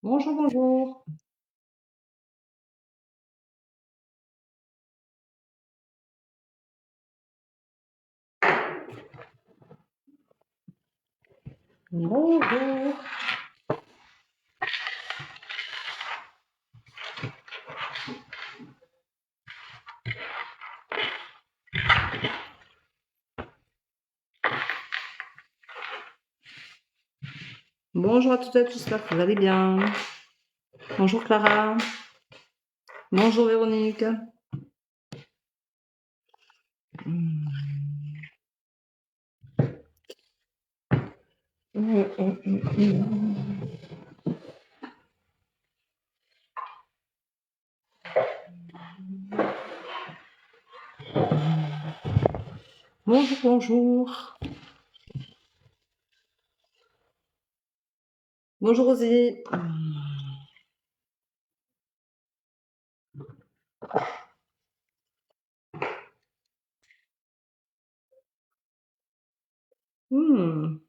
Bonjour, bonjour. Bonjour. Bonjour à toutes et à tous, j'espère que vous allez bien. Bonjour Clara. Bonjour Véronique. Bonjour, bonjour. Bonjour Rosie. Hmm.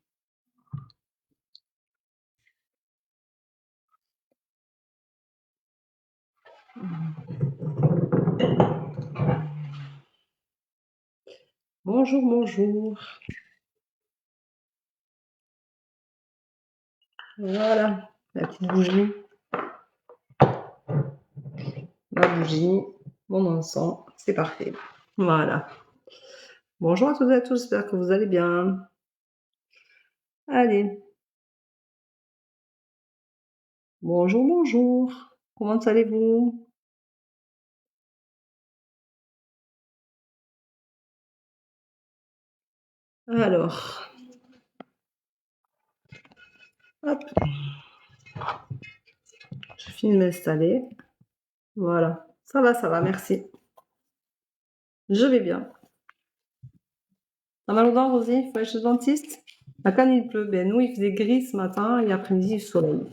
Bonjour, bonjour. Voilà, la petite bougie. Ma bougie, mon encens, c'est parfait. Voilà. Bonjour à toutes et à tous, j'espère que vous allez bien. Allez. Bonjour, bonjour. Comment allez-vous? Alors, hop, je finis de m'installer. Voilà, ça va, merci. Je vais bien. T'as mal aux dents, Rosie? Faut aller chez le dentiste? À Cannes, il pleut. Ben, nous, il faisait gris ce matin et après-midi, il soleil.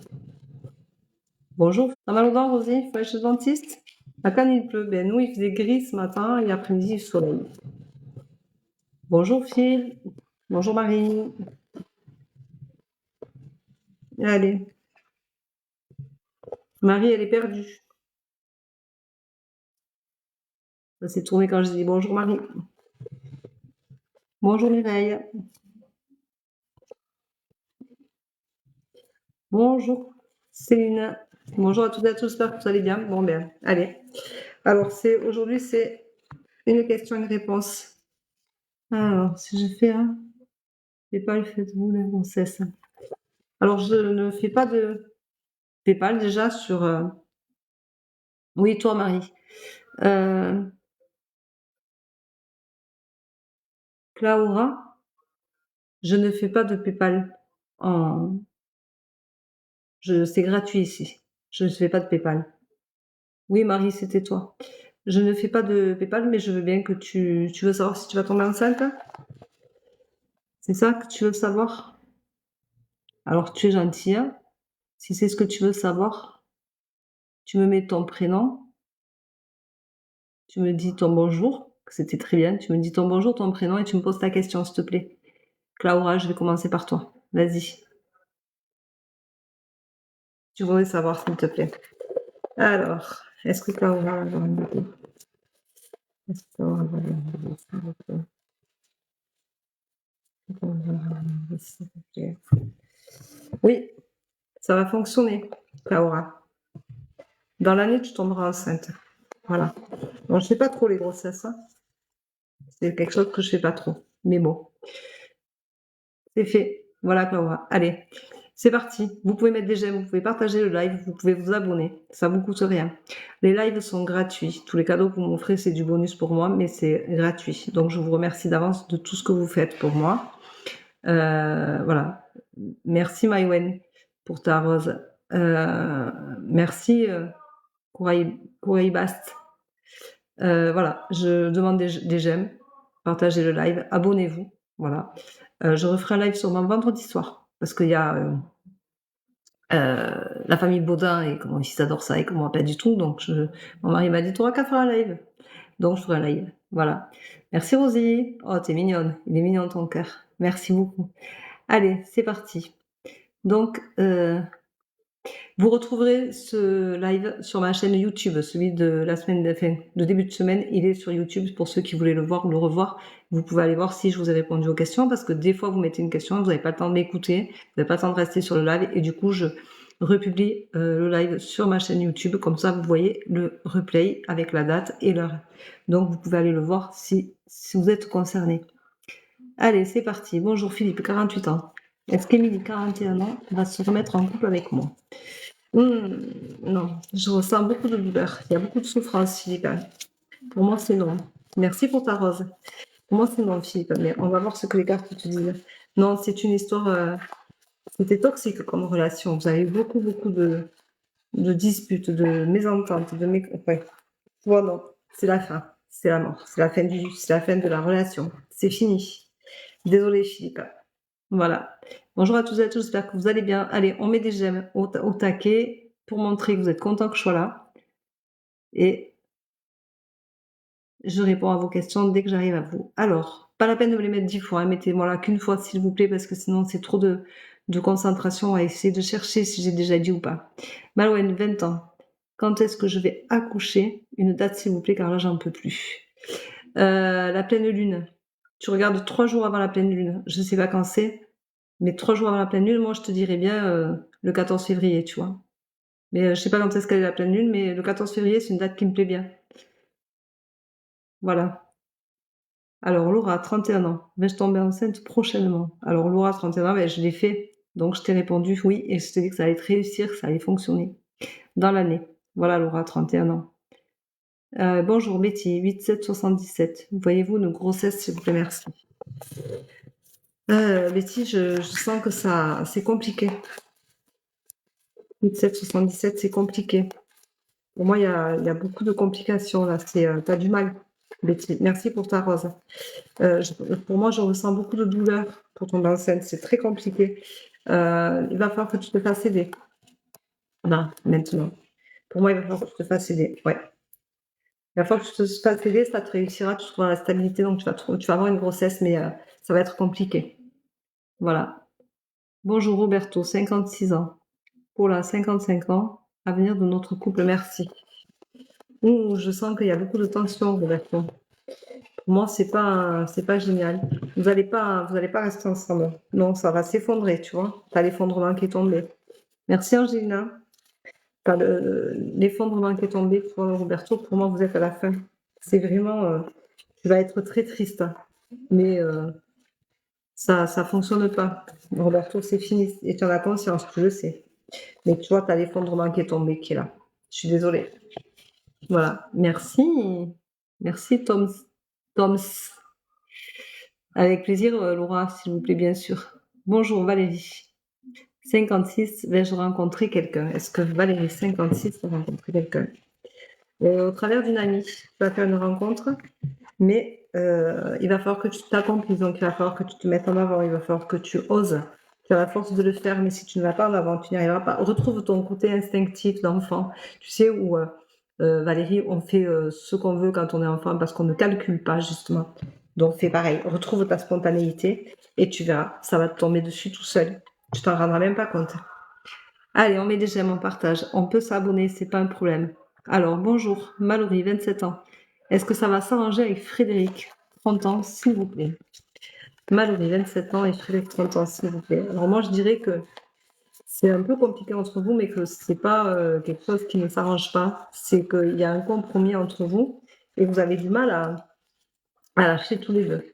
Bonjour. T'as mal aux dents, Rosie? Faut aller chez le dentiste? À Cannes, il pleut. Ben, nous, il faisait gris ce matin et après-midi, il soleil. Bonjour, Phil. Bonjour, Marie. Allez. Marie, elle est perdue. Elle s'est tournée quand je dis bonjour, Marie. Bonjour, Mireille. Bonjour, Céline. Bonjour à toutes et à tous, j'espère que vous allez bien. Bon, ben, allez. Alors, aujourd'hui, c'est une question et une réponse. Alors, si je fais un, PayPal, faites-vous la grossesse? Alors, je ne fais pas de PayPal déjà sur. Oui, toi, Marie. Claura, je ne fais pas de PayPal. En... C'est gratuit ici. Je ne fais pas de PayPal. Oui, Marie, c'était toi. Je ne fais pas de PayPal, mais je veux bien que tu veux savoir si tu vas tomber enceinte? C'est ça que tu veux savoir? Alors, tu es gentille, hein. Si c'est ce que tu veux savoir, tu me mets ton prénom, tu me dis ton bonjour, c'était très bien, tu me dis ton bonjour, ton prénom et tu me poses ta question, s'il te plaît. Claura, je vais commencer par toi. Vas-y. Tu voudrais savoir, s'il te plaît. Alors, est-ce que Claura va avoir une idée? Est-ce que Claura va avoir une idée, s'il te plaît? Claura va avoir une idée, s'il te plaît. Oui, ça va fonctionner, Claura. Dans l'année, tu tomberas enceinte. Voilà. Bon, je fais pas trop les grossesses, hein. C'est quelque chose que je fais pas trop. Mais bon, c'est fait. Voilà, Claudia. Allez, c'est parti. Vous pouvez mettre des j'aime, vous pouvez partager le live, vous pouvez vous abonner. Ça vous coûte rien. Les lives sont gratuits. Tous les cadeaux que vous m'offrez, c'est du bonus pour moi, mais c'est gratuit. Donc, je vous remercie d'avance de tout ce que vous faites pour moi. Voilà. Merci, Maïwen, pour ta rose. Merci, Kouraï Bast. Voilà, je demande des j'aime, partagez le live, abonnez-vous. Voilà. Je referai un live sûrement vendredi soir parce qu'il y a la famille Baudin et comment ils adorent ça et comment pas du tout. Donc, mon mari m'a dit tu auras qu'à faire un live. Donc, je ferai un live. Voilà. Merci Rosie. Oh, t'es mignonne. Il est mignon ton cœur. Merci beaucoup. Allez, c'est parti. Donc, Vous retrouverez ce live sur ma chaîne YouTube, celui de la semaine, enfin, de début de semaine, il est sur YouTube pour ceux qui voulaient le voir ou le revoir. Vous pouvez aller voir si je vous ai répondu aux questions parce que des fois vous mettez une question, vous n'avez pas le temps de m'écouter, vous n'avez pas le temps de rester sur le live et du coup je republie le live sur ma chaîne YouTube, comme ça vous voyez le replay avec la date et l'heure. Donc vous pouvez aller le voir si vous êtes concerné. Allez, c'est parti. Bonjour Philippe, 48 ans. Est-ce qu'Émilie, 41 ans, va se remettre en couple avec moi? Non, je ressens beaucoup de douleur. Il y a beaucoup de souffrance, Philippe. Pour moi, c'est non. Merci pour ta rose. Pour moi, c'est non, Philippe. Mais on va voir ce que les cartes te disent. Non, c'est une histoire. C'était toxique comme relation. Vous avez eu beaucoup de disputes, de mésententes, ouais. Bon, non, c'est la fin. C'est la mort. C'est la fin de la relation. C'est fini. Désolée, Philippe. Voilà. Bonjour à tous et à tous, j'espère que vous allez bien. Allez, on met des j'aime au taquet pour montrer que vous êtes content que je sois là. Et je réponds à vos questions dès que j'arrive à vous. Alors, pas la peine de me les mettre 10 fois, hein, mettez-moi là qu'une fois s'il vous plaît, parce que sinon c'est trop de concentration à essayer de chercher si j'ai déjà dit ou pas. Malouane, 20 ans. Quand est-ce que je vais accoucher? Une date s'il vous plaît, car là j'en peux plus. La pleine lune. Tu regardes 3 jours avant la pleine lune. Je sais pas quand c'est. Mais 3 jours avant la pleine lune, moi, je te dirais bien le 14 février, tu vois. Mais je sais pas quand est-ce qu'elle est la pleine lune, mais le 14 février, c'est une date qui me plaît bien. Voilà. Alors, Laura, 31 ans. Vais-je tomber enceinte prochainement? Alors, Laura, 31 ans, ben, je l'ai fait. Donc, je t'ai répondu oui, et je t'ai dit que ça allait te réussir, que ça allait fonctionner dans l'année. Voilà, Laura, 31 ans. Bonjour, Betty, 8777. Voyez-vous une grossesse, s'il vous plaît, merci. Betty, je sens que c'est compliqué. 8777, c'est compliqué. Pour moi, il y a beaucoup de complications là. T'as du mal, Betty. Merci pour ta rose. Pour moi, je ressens beaucoup de douleur pour tomber enceinte. C'est très compliqué. Il va falloir que tu te fasses aider. Là, maintenant. Pour moi, il va falloir que tu te fasses aider. Ouais. Il va falloir que tu te fasses aider, ça te réussira, tu trouveras la stabilité, donc tu vas avoir une grossesse, mais ça va être compliqué. Voilà. Bonjour Roberto, 56 ans. Paula, 55 ans. Avenir de notre couple, merci. Je sens qu'il y a beaucoup de tension, Roberto. Pour moi, c'est pas génial. Vous n'allez pas rester ensemble. Non, ça va s'effondrer, tu vois. T'as l'effondrement qui est tombé. Merci Angelina. T'as l'effondrement qui est tombé pour Roberto. Pour moi, vous êtes à la fin. C'est vraiment, tu vas être très triste, hein. Mais ça fonctionne pas. Roberto, c'est fini. Et tu en as conscience, tu le sais. Mais tu vois, t'as l'effondrement qui est tombé, qui est là. Je suis désolée. Voilà. Merci. Merci, Toms. Avec plaisir, Laura, s'il vous plaît, bien sûr. Bonjour, Valérie. 56, vais-je rencontrer quelqu'un? Est-ce que Valérie, 56, va rencontrer quelqu'un? Au travers d'une amie, tu vas faire une rencontre, mais il va falloir que tu t'accomplisses, donc il va falloir que tu te mettes en avant, il va falloir que tu oses. Tu as la force de le faire, mais si tu ne vas pas en avant, tu n'y arriveras pas. Retrouve ton côté instinctif d'enfant. Tu sais où, Valérie, on fait ce qu'on veut quand on est enfant parce qu'on ne calcule pas, justement. Donc fais pareil, retrouve ta spontanéité et tu verras, ça va te tomber dessus tout seul. Tu t'en rendras même pas compte. Allez, on met des j'aime, on partage. On peut s'abonner, c'est pas un problème. Alors, bonjour, Mallory, 27 ans. Est-ce que ça va s'arranger avec Frédéric, 30 ans, s'il vous plaît? Mallory, 27 ans, et Frédéric, 30 ans, s'il vous plaît. Alors moi, je dirais que c'est un peu compliqué entre vous, mais que c'est pas quelque chose qui ne s'arrange pas. C'est qu'il y a un compromis entre vous et vous avez du mal à lâcher tous les deux.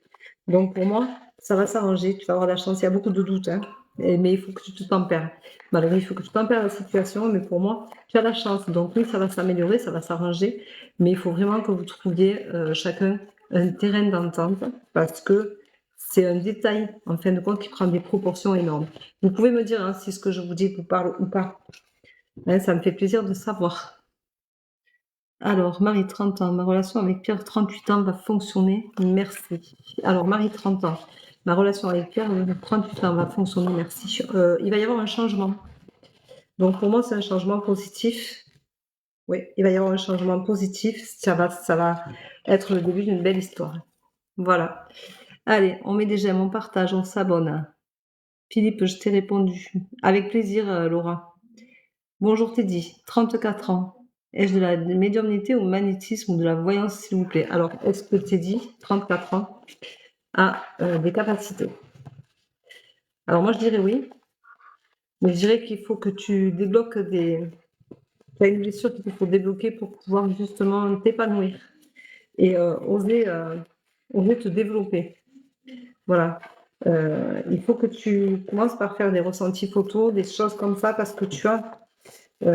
Donc pour moi, ça va s'arranger, tu vas avoir la chance. Il y a beaucoup de doutes, hein, mais il faut que tu te tempères. Malgré, il faut que tu tempères la situation, mais pour moi, tu as la chance. Donc oui, ça va s'améliorer, ça va s'arranger, mais il faut vraiment que vous trouviez chacun un terrain d'entente parce que c'est un détail, en fin de compte, qui prend des proportions énormes. Vous pouvez me dire si ce que je vous dis vous parle ou pas. Hein, ça me fait plaisir de savoir. Alors, Marie, 30 ans, ma relation avec Pierre, 38 ans, va fonctionner, merci. Alors, Marie, 30 ans, ma relation avec Pierre, 38 ans, va fonctionner, merci. Il va y avoir un changement. Donc, pour moi, c'est un changement positif. Oui, il va y avoir un changement positif. Ça va être le début d'une belle histoire. Voilà. Allez, on met des j'aime, on partage, on s'abonne. Philippe, je t'ai répondu. Avec plaisir, Laura. Bonjour Teddy, 34 ans. Ai-je de la médiumnité ou magnétisme ou de la voyance, s'il vous plaît? Alors, est-ce que Teddy, 34 ans, a des capacités? Alors, moi, je dirais oui, mais je dirais qu'il faut que tu débloques des... Tu as une blessure qu'il faut débloquer pour pouvoir justement t'épanouir et oser te développer. Voilà. Il faut que tu commences par faire des ressentis photos, des choses comme ça, parce que tu as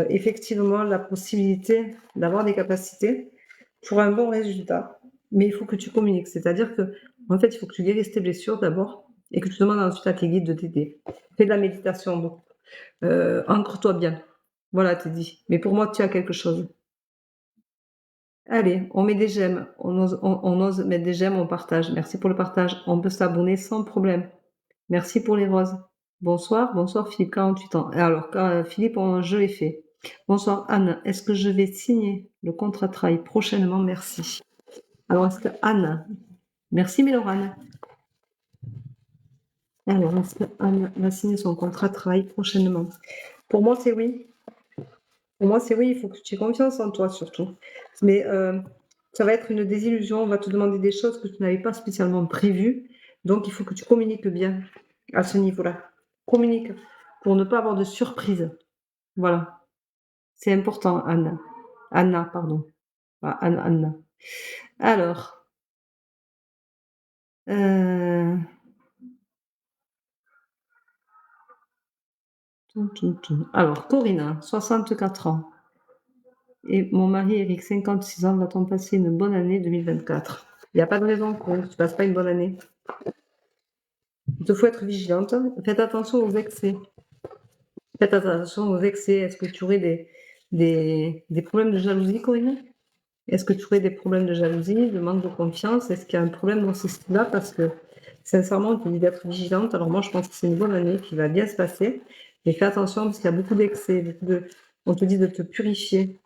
effectivement la possibilité d'avoir des capacités pour un bon résultat. Mais il faut que tu communiques. C'est-à-dire que, en fait, il faut que tu guérisses tes blessures d'abord et que tu demandes ensuite à tes guides de t'aider. Fais de la méditation, donc. Ancre-toi bien. Voilà, t'es dit. Mais pour moi, tu as quelque chose. Allez, on met des j'aime. On ose mettre des j'aime, on partage. Merci pour le partage. On peut s'abonner sans problème. Merci pour les roses. Bonsoir, bonsoir Philippe, 48 ans. Alors, Philippe, je l'ai fait. Bonsoir Anne, est-ce que je vais signer le contrat de travail prochainement? Merci. Alors, est-ce que Anne, merci Mélorane. Alors, est-ce que Anne va signer son contrat de travail prochainement? Pour moi, c'est oui. Pour moi, c'est oui, il faut que tu aies confiance en toi surtout. Mais ça va être une désillusion, on va te demander des choses que tu n'avais pas spécialement prévues. Donc, il faut que tu communiques bien à ce niveau-là. Communique pour ne pas avoir de surprise. Voilà. C'est important, Anna. Anna, pardon. Pas Anna, Anna. Alors, alors, Corinne, 64 ans. Et mon mari, Eric, 56 ans, va-t-on passer une bonne année 2024? Il n'y a pas de raison que tu ne passes pas une bonne année. Il te faut être vigilante. Faites attention aux excès. Faites attention aux excès. Est-ce que tu aurais des problèmes de jalousie, Corinne? Est-ce que tu aurais des problèmes de jalousie, de manque de confiance? Est-ce qu'il y a un problème dans ce style-là? Parce que, sincèrement, on te dit d'être vigilante. Alors moi, je pense que c'est une bonne année qui va bien se passer. Mais fais attention parce qu'il y a beaucoup d'excès. On te dit de te purifier.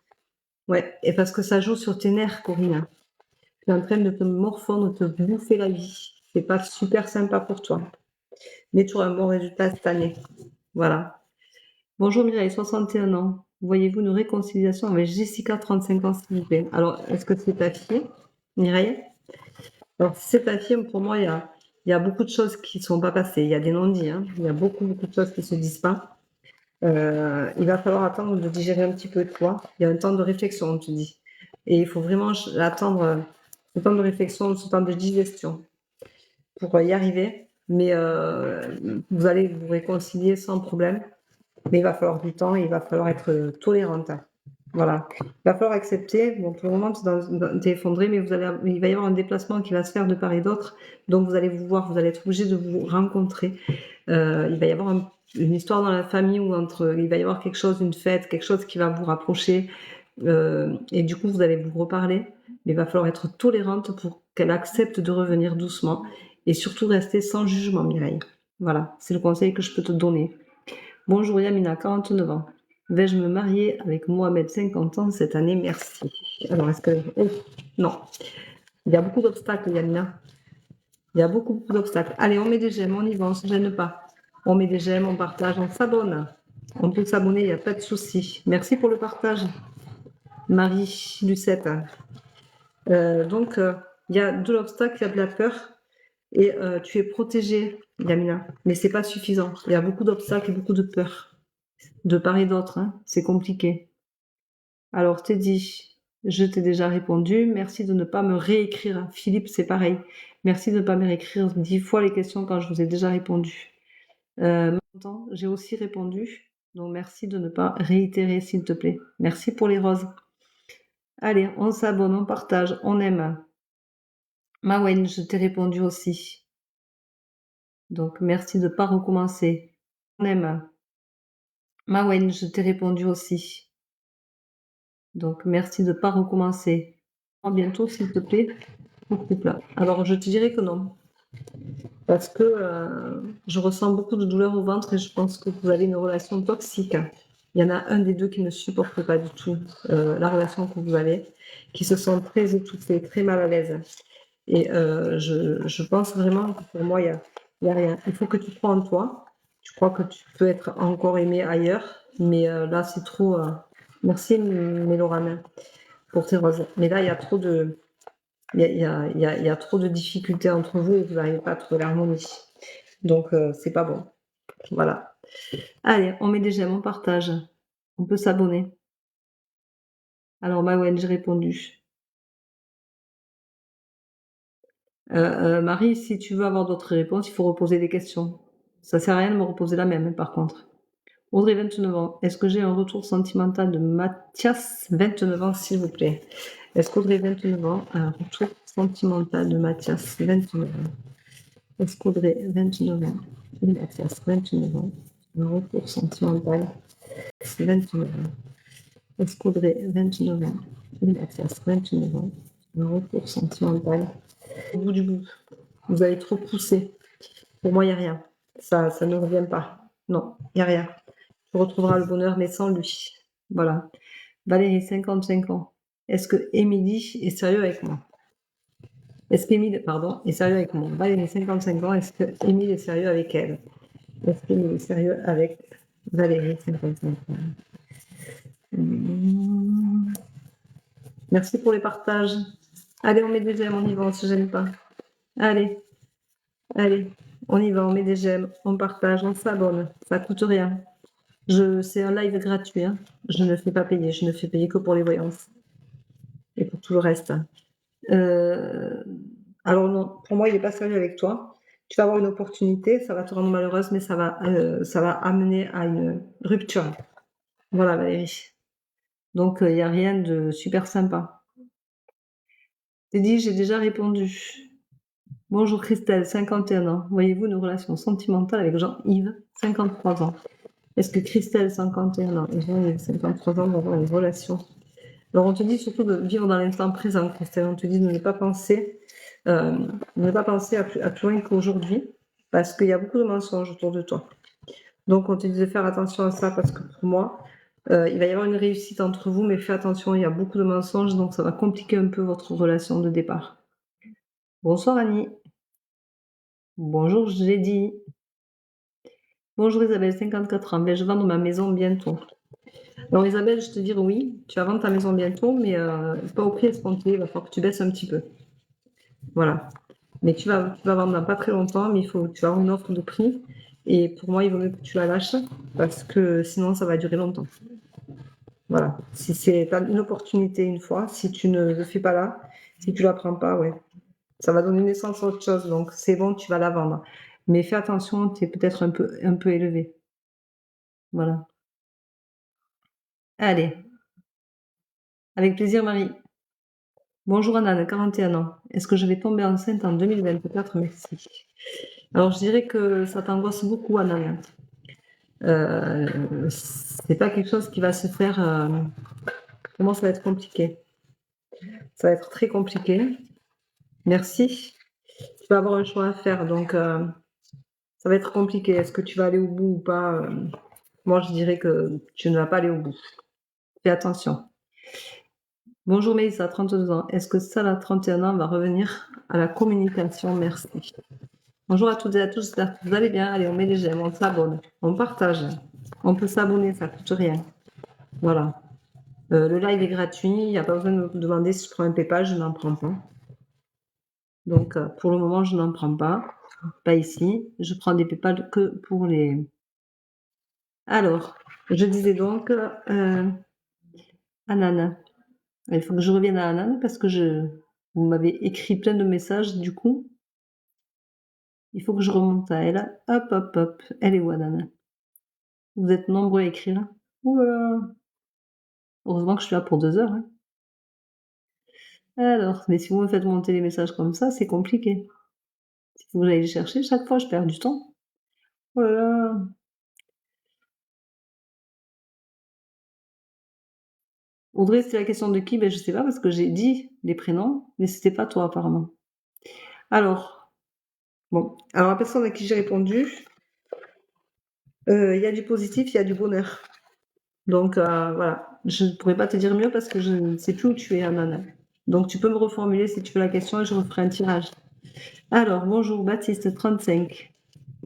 Ouais, et parce que ça joue sur tes nerfs, Corinne. Tu es en train de te morfondre, de te bouffer la vie. C'est pas super sympa pour toi. Mais tu auras un bon résultat cette année. Voilà. Bonjour Mireille, 61 ans. Voyez-vous une réconciliation avec Jessica, 35 ans, s'il vous plaît? Alors, est-ce que c'est ta fille, Mireille? Alors, si c'est ta fille, pour moi, il y a beaucoup de choses qui ne sont pas passées. Il y a des non-dits, hein. Il y a beaucoup de choses qui ne se disent pas. Il va falloir attendre de digérer un petit peu, toi. Il y a un temps de réflexion, on te dit. Et il faut vraiment attendre ce temps de réflexion, ce temps de digestion pour y arriver. Mais vous allez vous réconcilier sans problème. Mais il va falloir du temps et il va falloir être tolérante. Voilà. Il va falloir accepter. Bon, pour le moment, tu es effondré, mais il va y avoir un déplacement qui va se faire de part et d'autre. Donc, vous allez vous voir, vous allez être obligé de vous rencontrer. Il va y avoir une histoire dans la famille où il va y avoir quelque chose, une fête, quelque chose qui va vous rapprocher. Et du coup, vous allez vous reparler. Mais il va falloir être tolérante pour qu'elle accepte de revenir doucement. Et surtout, rester sans jugement, Mireille. Voilà. C'est le conseil que je peux te donner. Bonjour Yamina, 49 ans. Vais-je me marier avec Mohamed, 50 ans, cette année? Merci. Alors, est-ce que... Oh, non. Il y a beaucoup d'obstacles, Yamina. Il y a beaucoup d'obstacles. Allez, on met des j'aime, on y va, on ne se gêne pas. On met des j'aime, on partage, on s'abonne. On peut s'abonner, il n'y a pas de souci. Merci pour le partage. Marie, Lucette. Donc, il y a de l'obstacle, il y a de la peur. Et tu es protégée, Yamina. Mais c'est pas suffisant. Il y a beaucoup d'obstacles et beaucoup de peur. De part et d'autre, hein. C'est compliqué. Alors, Teddy, je t'ai déjà répondu. Merci de ne pas me réécrire. Philippe, c'est pareil. Merci de ne pas me réécrire 10 fois les questions quand je vous ai déjà répondu. Maintenant, j'ai aussi répondu. Donc, merci de ne pas réitérer, s'il te plaît. Merci pour les roses. Allez, on s'abonne, on partage, on aime. Mawen, je t'ai répondu aussi. Donc, merci de ne pas recommencer. On aime. Mawen, je t'ai répondu aussi. Donc, merci de ne pas recommencer. À bientôt, s'il te plaît. Alors, je te dirais que non. Parce que je ressens beaucoup de douleur au ventre et je pense que vous avez une relation toxique. Il y en a un des deux qui ne supporte pas du tout la relation que vous avez, qui se sent très étouffé, très mal à l'aise. Et je pense vraiment que pour moi, il y a rien. Il faut que tu crois en toi. Tu crois que tu peux être encore aimé ailleurs, mais là, c'est trop... Merci, Mélorane, pour tes roses. Mais là, il y a trop de... Il y a trop de difficultés entre vous et vous n'arrivez pas à trouver l'harmonie. Donc, c'est pas bon. Voilà. Allez, on met des j'aime, on partage. On peut s'abonner. Alors, Mawen, j'ai répondu. Marie, si tu veux avoir d'autres réponses, il faut reposer des questions. Ça sert à rien de me reposer la même, par contre. Audrey, 29 ans. Est-ce que j'ai un retour sentimental de Mathias, 29 ans, s'il vous plaît? Est-ce qu'Audrey, 29 ans, a un retour sentimental de Mathias, 29 ans? Est-ce qu'Audrey, 29 ans, et Mathias, 29 ans, un retour sentimental, 29 ans? Est-ce qu'Audrey, 29 ans, et Mathias, 29 ans, un retour sentimental? Au bout du bout, vous avez trop poussé. Pour moi, il n'y a rien. Ça ne revient pas. Non, il n'y a rien. Tu retrouveras le bonheur, mais sans lui. Voilà. Valérie, 55 ans. Est-ce que Émilie est sérieux avec moi? Est-ce qu'Émile, pardon, est sérieux avec moi? Valérie, 55 ans. Est-ce que Émile est sérieux avec elle? Est-ce qu'Émile est sérieux avec Valérie, 55 ans? Merci pour les partages. Allez, on met des j'aime, on y va, on ne se gêne pas. Allez, on y va, on met des j'aime, on partage, on s'abonne. Ça ne coûte rien. C'est un live gratuit. Hein. Je ne fais pas payer. Je ne fais payer que pour les voyances. Et pour tout le reste. Alors non, pour moi, il n'est pas sérieux avec toi. Tu vas avoir une opportunité, ça va te rendre malheureuse, mais ça va amener à une rupture. Voilà, Valérie. Donc, il n'y a rien de super sympa. T'es dit, j'ai déjà répondu. Bonjour Christelle, 51 ans. Voyez-vous une relation sentimentale avec Jean-Yves, 53 ans? Est-ce que Christelle, 51 ans, et Jean-Yves, 53 ans, vont avoir une relation? Alors, on te dit surtout de vivre dans l'instant présent, Christelle. On te dit de ne pas penser, à plus loin qu'aujourd'hui, parce qu'il y a beaucoup de mensonges autour de toi. Donc, on te dit de faire attention à ça, parce que pour moi, il va y avoir une réussite entre vous, mais fais attention, il y a beaucoup de mensonges, donc ça va compliquer un peu votre relation de départ. Bonsoir Annie. Bonjour Jédi. Bonjour Isabelle, 54 ans. Vais-je vendre ma maison bientôt? Alors Isabelle, je te dirais oui, tu vas vendre ta maison bientôt, mais pas au prix escompté, il va falloir que tu baisses un petit peu. Voilà. Mais tu vas vendre dans pas très longtemps, mais tu vas avoir une offre de prix. Et pour moi, il vaut mieux que tu la lâches, parce que sinon, ça va durer longtemps. Voilà. Si c'est une opportunité une fois, si tu ne le fais pas là, si tu la prends pas, ouais, ça va donner naissance à autre chose. Donc c'est bon, tu vas la vendre. Mais fais attention, tu es peut-être un peu élevé. Voilà. Allez. Avec plaisir, Marie. Bonjour Anna, 41 ans. Est-ce que je vais tomber enceinte en 2024? Merci. Alors, je dirais que ça t'angoisse beaucoup, Anna. C'est pas quelque chose qui va se faire. Comment ça va être compliqué? Ça va être très compliqué. Merci. Tu vas avoir un choix à faire, donc ça va être compliqué. Est-ce que tu vas aller au bout ou pas? Moi, je dirais que tu ne vas pas aller au bout. Fais attention. Bonjour Mélissa, 32 ans. Est-ce que Salah, 31 ans, va revenir à la communication? Merci. Bonjour à toutes et à tous, j'espère que vous allez bien. Allez, on met les j'aime, on s'abonne, on partage. On peut s'abonner, ça ne coûte rien. Voilà. Le live est gratuit, il n'y a pas besoin de me demander si je prends un PayPal, je n'en prends pas. Donc, pour le moment, je n'en prends pas. Pas ici. Je prends des PayPal que pour les... Alors, je disais donc, Anan. Il faut que je revienne à Anan parce que vous m'avez écrit plein de messages, du coup. Il faut que je remonte à elle. Hop, hop, hop. Elle est où, Anan? Vous êtes nombreux à écrire. Ouh là là. Heureusement que je suis là pour 2 heures. Hein. Alors, mais si vous me faites monter les messages comme ça, c'est compliqué. Il faut que j'aille les chercher. Chaque fois, je perds du temps. Oh là là. Audrey, c'était la question de qui? Ben, je sais pas, parce que j'ai dit les prénoms, mais c'était pas toi, apparemment. Alors, bon. Alors, la personne à qui j'ai répondu, il y a du positif, il y a du bonheur. Donc, voilà. Je ne pourrais pas te dire mieux parce que je ne sais plus où tu es, Anna. Donc, tu peux me reformuler si tu veux la question et je referai un tirage. Alors, bonjour, Baptiste, 35.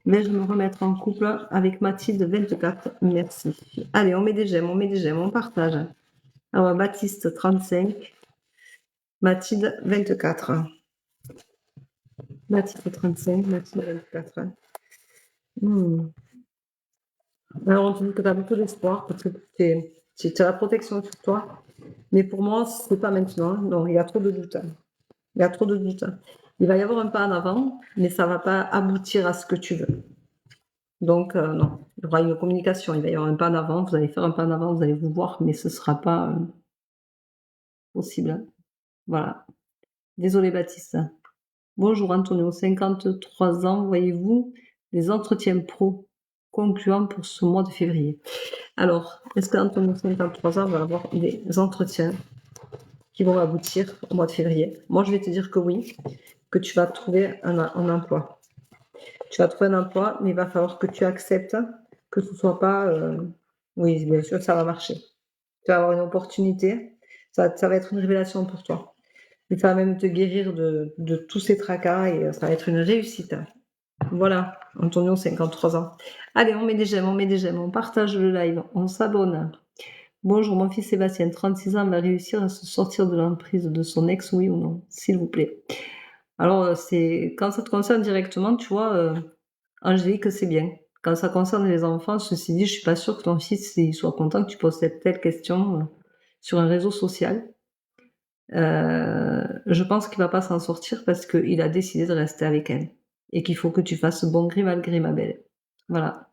Vais-je me remettre en couple avec Mathilde, 24? Merci. Allez, on met des j'aime, on partage. Alors, Baptiste, 35. Mathilde, 24. Mathilde, 35. Mathilde, 24. Alors, on te dit que tu as beaucoup d'espoir parce que tu as la protection sur toi. Mais pour moi, ce n'est pas maintenant. Non, il y a trop de doutes. Il y a trop de doutes. Il va y avoir un pas en avant, mais ça ne va pas aboutir à ce que tu veux. Donc, non, il y aura une communication. Il va y avoir un pas en avant. Vous allez faire un pas en avant, vous allez vous voir, mais ce ne sera pas possible. Voilà. Désolée, Baptiste. Bonjour, Antonio, 53 ans. Voyez-vous les entretiens pro concluants pour ce mois de février? Alors, est-ce qu'Antonio, 53 ans, va avoir des entretiens qui vont aboutir au mois de février? Moi, je vais te dire que oui, que tu vas trouver un emploi. Tu vas trouver un emploi, mais il va falloir que tu acceptes que ce ne soit pas... Oui, bien sûr, ça va marcher. Tu vas avoir une opportunité. Ça va être une révélation pour toi. Et ça va même te guérir de tous ces tracas et ça va être une réussite. Voilà, Antonio, 53 ans. Allez, on met des j'aime, on partage le live, on s'abonne. Bonjour, mon fils Sébastien, 36 ans, va réussir à se sortir de l'emprise de son ex, oui ou non, s'il vous plaît. Alors, quand ça te concerne directement, tu vois, Angélique, c'est bien. Quand ça concerne les enfants, ceci dit, je suis pas sûre que ton fils il soit content que tu poses cette telle question sur un réseau social. Je pense qu'il va pas s'en sortir parce qu'il a décidé de rester avec elle et qu'il faut que tu fasses bon gré mal gré, ma belle. Voilà.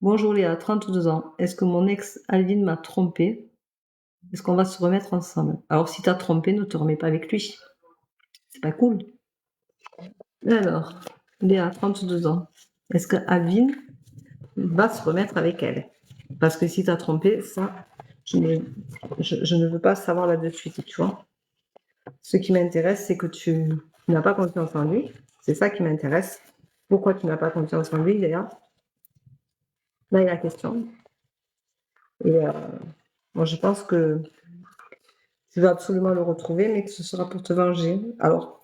Bonjour Léa, 32 ans. Est-ce que mon ex Alvin m'a trompé? Est-ce qu'on va se remettre ensemble? Alors, si t'as trompé, ne te remets pas avec lui. C'est pas cool. Alors, Léa, 32 ans. Est-ce que Alvin va se remettre avec elle? Parce que si t'as trompé, ça, je ne veux pas savoir là-dessus, tu vois. Ce qui m'intéresse, c'est que tu n'as pas confiance en lui. C'est ça qui m'intéresse. Pourquoi tu n'as pas confiance en lui, Léa? Là, il y a la question. Et moi, je pense que tu vas absolument le retrouver, mais que ce sera pour te venger. Alors,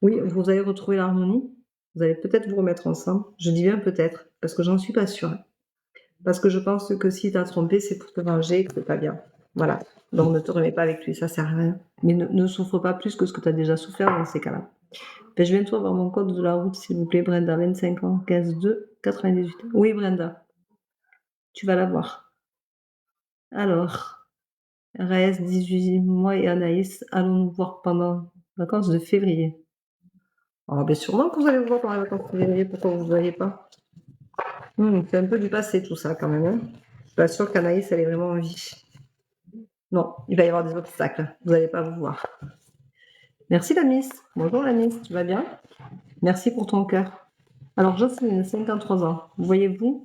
oui, vous allez retrouver l'harmonie. Vous allez peut-être vous remettre ensemble. Je dis bien peut-être, parce que j'en suis pas sûre. Parce que je pense que si tu as trompé, c'est pour te venger et que c'est pas bien. Voilà. Donc, ne te remets pas avec lui, ça sert à rien. Mais ne souffre pas plus que ce que tu as déjà souffert dans ces cas-là. Ben, je viens de avoir mon code de la route, s'il vous plaît, Brenda, 25 ans, 15 2 98. Oui, Brenda, tu vas l'avoir. Alors, Reyes, 18 mois et Anaïs, allons nous voir pendant les vacances de février. Alors, bien sûrement que vous allez vous voir pendant les vacances de février, pourquoi vous ne voyez pas? C'est un peu du passé tout ça quand même. Hein. Je suis pas sûre qu'Anaïs, elle ait vraiment envie. Non, il va y avoir des obstacles. Vous n'allez pas vous voir. Merci la Miss. Bonjour la Miss, tu vas bien? Merci pour ton cœur. Alors, Jocelyne, 53 ans. Voyez-vous?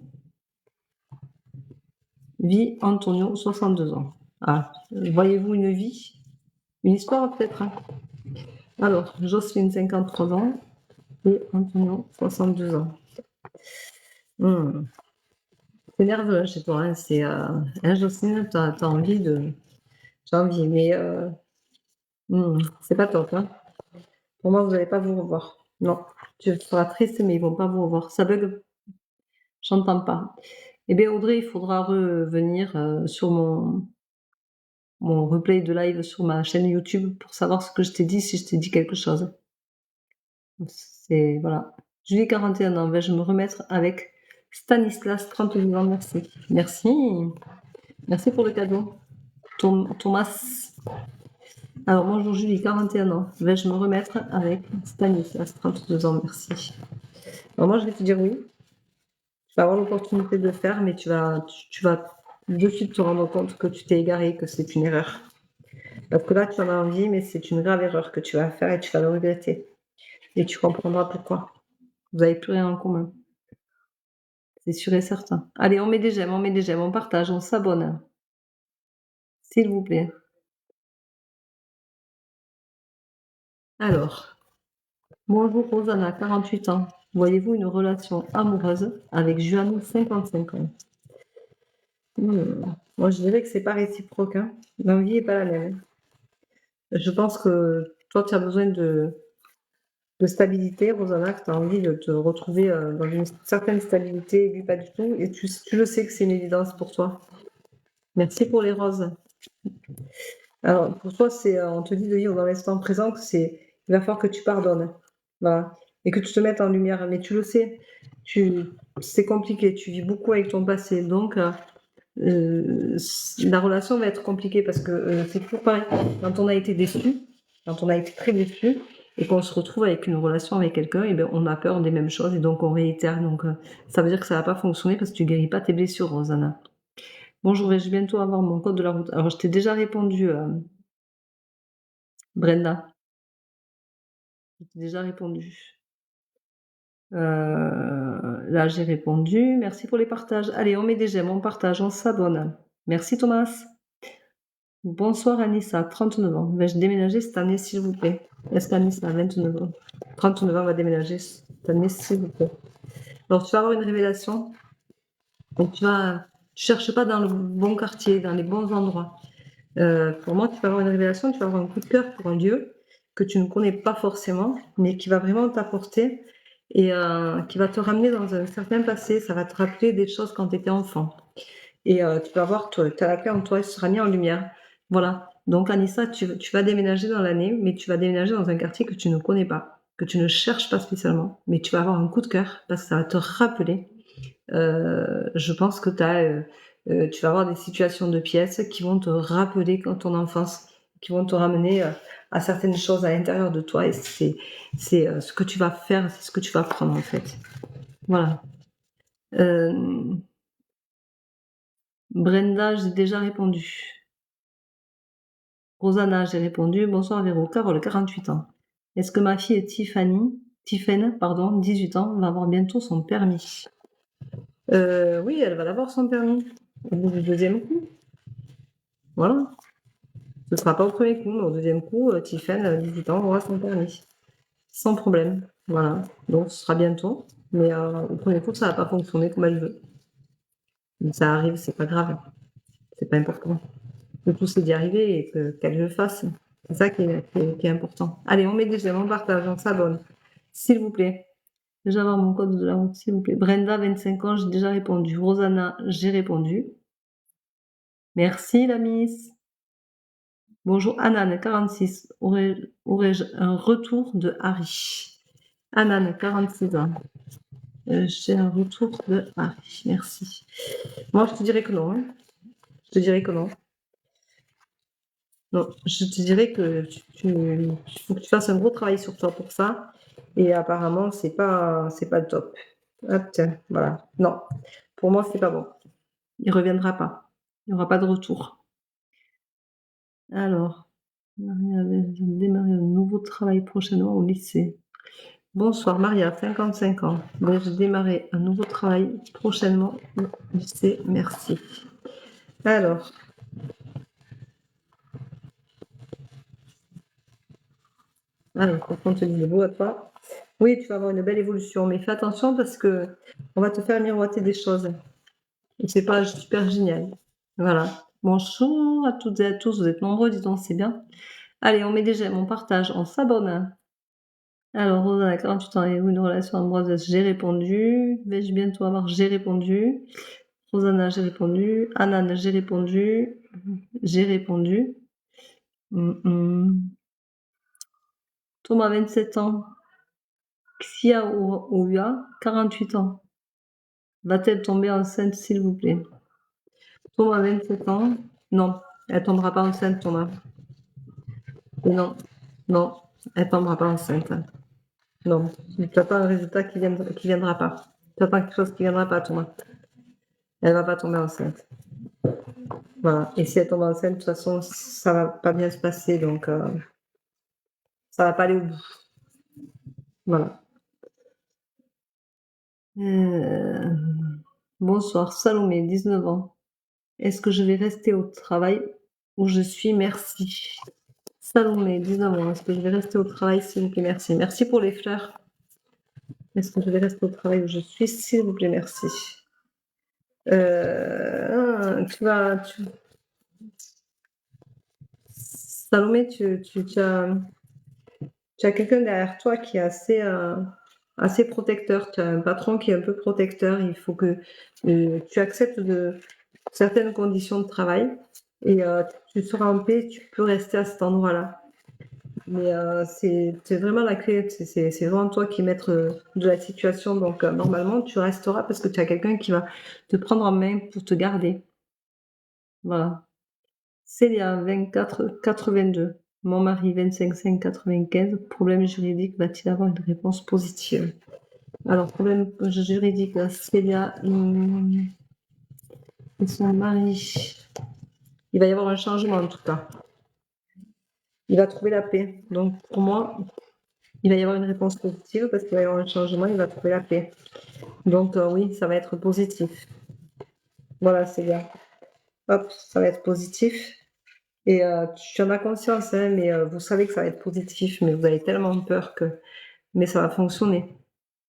Vie Antonio, 62 ans. Ah, voyez-vous une vie? Une histoire peut-être? Hein. Alors, Jocelyne, 53 ans. Et Antonio, 62 ans. C'est nerveux hein, chez toi. Hein. C'est, hein, Jocelyne, t'as envie de... J'ai envie, mais c'est pas top. Hein. Pour moi, vous n'allez pas vous revoir. Non, tu seras triste, mais ils vont pas vous revoir. Ça bug, j'entends pas. Eh bien, Audrey, il faudra revenir sur mon replay de live sur ma chaîne YouTube pour savoir ce que je t'ai dit, si je t'ai dit quelque chose. C'est, voilà. Julie, 41 ans, vais-je me remettre avec Stanislas, 32 ans, merci. Merci. Merci pour le cadeau. Thomas. Alors, bonjour Julie, 41 ans, vais-je me remettre avec Stanislas, 32 ans, merci. Alors, moi, je vais te dire oui. Tu vas avoir l'opportunité de le faire, mais tu vas de suite te rendre compte que tu t'es égaré, que c'est une erreur. Parce que là, tu en as envie, mais c'est une grave erreur que tu vas faire et tu vas le regretter. Et tu comprendras pourquoi. Vous n'avez plus rien en commun. C'est sûr et certain. Allez, on met des j'aime, on partage, on s'abonne. S'il vous plaît. Alors, bonjour Rosanna, 48 ans. Voyez-vous une relation amoureuse avec Juan, 55 ans? Moi, je dirais que c'est pas réciproque. Hein. L'envie n'est pas la même. Je pense que toi, tu as besoin de de stabilité, Rosanna, que tu as envie de te retrouver dans une certaine stabilité, et lui pas du tout, et tu le sais que c'est une évidence pour toi. Merci pour les roses. Alors, pour toi, on te dit de vivre dans l'instant présent, il va falloir que tu pardonnes, voilà, et que tu te mettes en lumière, mais tu le sais, c'est compliqué, tu vis beaucoup avec ton passé, donc la relation va être compliquée parce que c'est toujours pareil, quand on a été déçu, quand on a été très déçu, et qu'on se retrouve avec une relation avec quelqu'un, et bien on a peur des mêmes choses, et donc on réitère, donc ça veut dire que ça va pas fonctionner parce que tu guéris pas tes blessures, Rosanna. Bonjour, vais-je bientôt avoir mon code de la route? Alors, je t'ai déjà répondu, Brenda. Je t'ai déjà répondu. Là, j'ai répondu. Merci pour les partages. Allez, on met des j'aime, on partage, on s'abonne. Merci, Thomas. Bonsoir, Anissa, 39 ans. Vais-je déménager cette année, s'il vous plaît? Est-ce qu'Anissa a 29 ans? 39 ans va déménager cette année, s'il vous plaît. Alors, tu vas avoir une révélation. Donc, tu cherches pas dans le bon quartier, dans les bons endroits. Pour moi, tu vas avoir une révélation, tu vas avoir un coup de cœur pour un lieu que tu ne connais pas forcément, mais qui va vraiment t'apporter et qui va te ramener dans un certain passé. Ça va te rappeler des choses quand tu étais enfant. Et tu vas voir, tu as la clé en toi, elle sera mise en lumière. Voilà. Donc, Anissa, tu vas déménager dans l'année, mais tu vas déménager dans un quartier que tu ne connais pas, que tu ne cherches pas spécialement, mais tu vas avoir un coup de cœur parce que ça va te rappeler. Je pense que tu vas avoir des situations de pièces qui vont te rappeler ton enfance, qui vont te ramener à certaines choses à l'intérieur de toi, et c'est ce que tu vas faire, c'est ce que tu vas prendre en fait. Voilà. Brenda, j'ai déjà répondu. Rosanna, j'ai répondu. Bonsoir Véro. Carole, 48 ans. Est-ce que ma fille Tiffen, 18 ans, va avoir bientôt son permis? Oui, elle va avoir son permis au bout du deuxième coup. Voilà. Ce ne sera pas au premier coup, mais au deuxième coup, Tiffen, 18 ans, aura son permis. Sans problème. Voilà. Donc, ce sera bientôt. Mais au premier coup, ça va pas fonctionner comme elle veut. Mais ça arrive, c'est pas grave. C'est pas important. Le tout, c'est d'y arriver et qu'elle le fasse. C'est ça qui est important. Allez, on met des j'aime, on partage, on s'abonne. S'il vous plaît. Déjà avoir mon code de la route, s'il vous plaît. Brenda, 25 ans, j'ai déjà répondu. Rosanna, j'ai répondu. Merci, la miss. Bonjour, Anan, 46. Aurais-je un retour de Harry? Anan, 46 ans. J'ai un retour de Harry. Merci. Moi, je te dirais que non. Hein. Je te dirais que non. Non, je te dirais que il faut que tu fasses un gros travail sur toi pour ça. Et apparemment, c'est pas le top. Hop, tiens, voilà. Non, pour moi, c'est pas bon. Il reviendra pas. Il n'y aura pas de retour. Alors, Maria va démarrer un nouveau travail prochainement au lycée. Bonsoir Maria, 55 ans. Vais-je démarrer un nouveau travail prochainement au lycée? Merci. Alors, pour qu'on te dise beau à toi. Oui, tu vas avoir une belle évolution, mais fais attention parce que on va te faire miroiter des choses. Et c'est pas super génial. Voilà. Bonjour à toutes et à tous, vous êtes nombreux, dis donc, c'est bien. Allez, on met des j'aime, on partage, on s'abonne. Alors, Rosa, 48 ans, avez-vous une relation amoureuse? J'ai répondu. Vais-je bientôt avoir? J'ai répondu. Rosanna, j'ai répondu. Anan, j'ai répondu. J'ai répondu. Thomas, 27 ans. Xia Ouya, 48 ans. Va-t-elle tomber enceinte, s'il vous plaît? Thomas, 27 ans. Non, elle tombera pas enceinte, Thomas. Non, non, elle tombera pas enceinte. Non, tu n'attends un résultat qui viendra pas. Tu attends quelque chose qui viendra pas, Thomas. Elle va pas tomber enceinte. Voilà. Et si elle tombe enceinte, de toute façon, ça va pas bien se passer, donc ça va pas aller au bout. Voilà. Bonsoir, Salomé, 19 ans. Est-ce que je vais rester au travail où je suis? Merci. Salomé, 19 ans. Est-ce que je vais rester au travail, s'il vous plaît? Merci. Merci pour les fleurs. Est-ce que je vais rester au travail où je suis? S'il vous plaît, merci. Salomé, tu tu as quelqu'un derrière toi qui est assez protecteur. Tu as un patron qui est un peu protecteur. Il faut que tu acceptes certaines conditions de travail et tu seras en paix, tu peux rester à cet endroit-là. Mais c'est vraiment la clé, c'est vraiment toi qui es maître de la situation. Donc normalement, tu resteras parce que tu as quelqu'un qui va te prendre en main pour te garder. Voilà. Célia, 24 82. Mon mari, 25 5 95. Problème juridique, va-t-il avoir une réponse positive? Alors, problème juridique, Célia et son mari. Il va y avoir un changement en tout cas. Il va trouver la paix. Donc, pour moi, il va y avoir une réponse positive parce qu'il va y avoir un changement, il va trouver la paix. Donc, oui, ça va être positif. Voilà, Célia. Hop, ça va être positif. Et tu en as conscience, hein, mais vous savez que ça va être positif, mais vous avez tellement peur que... Mais ça va fonctionner.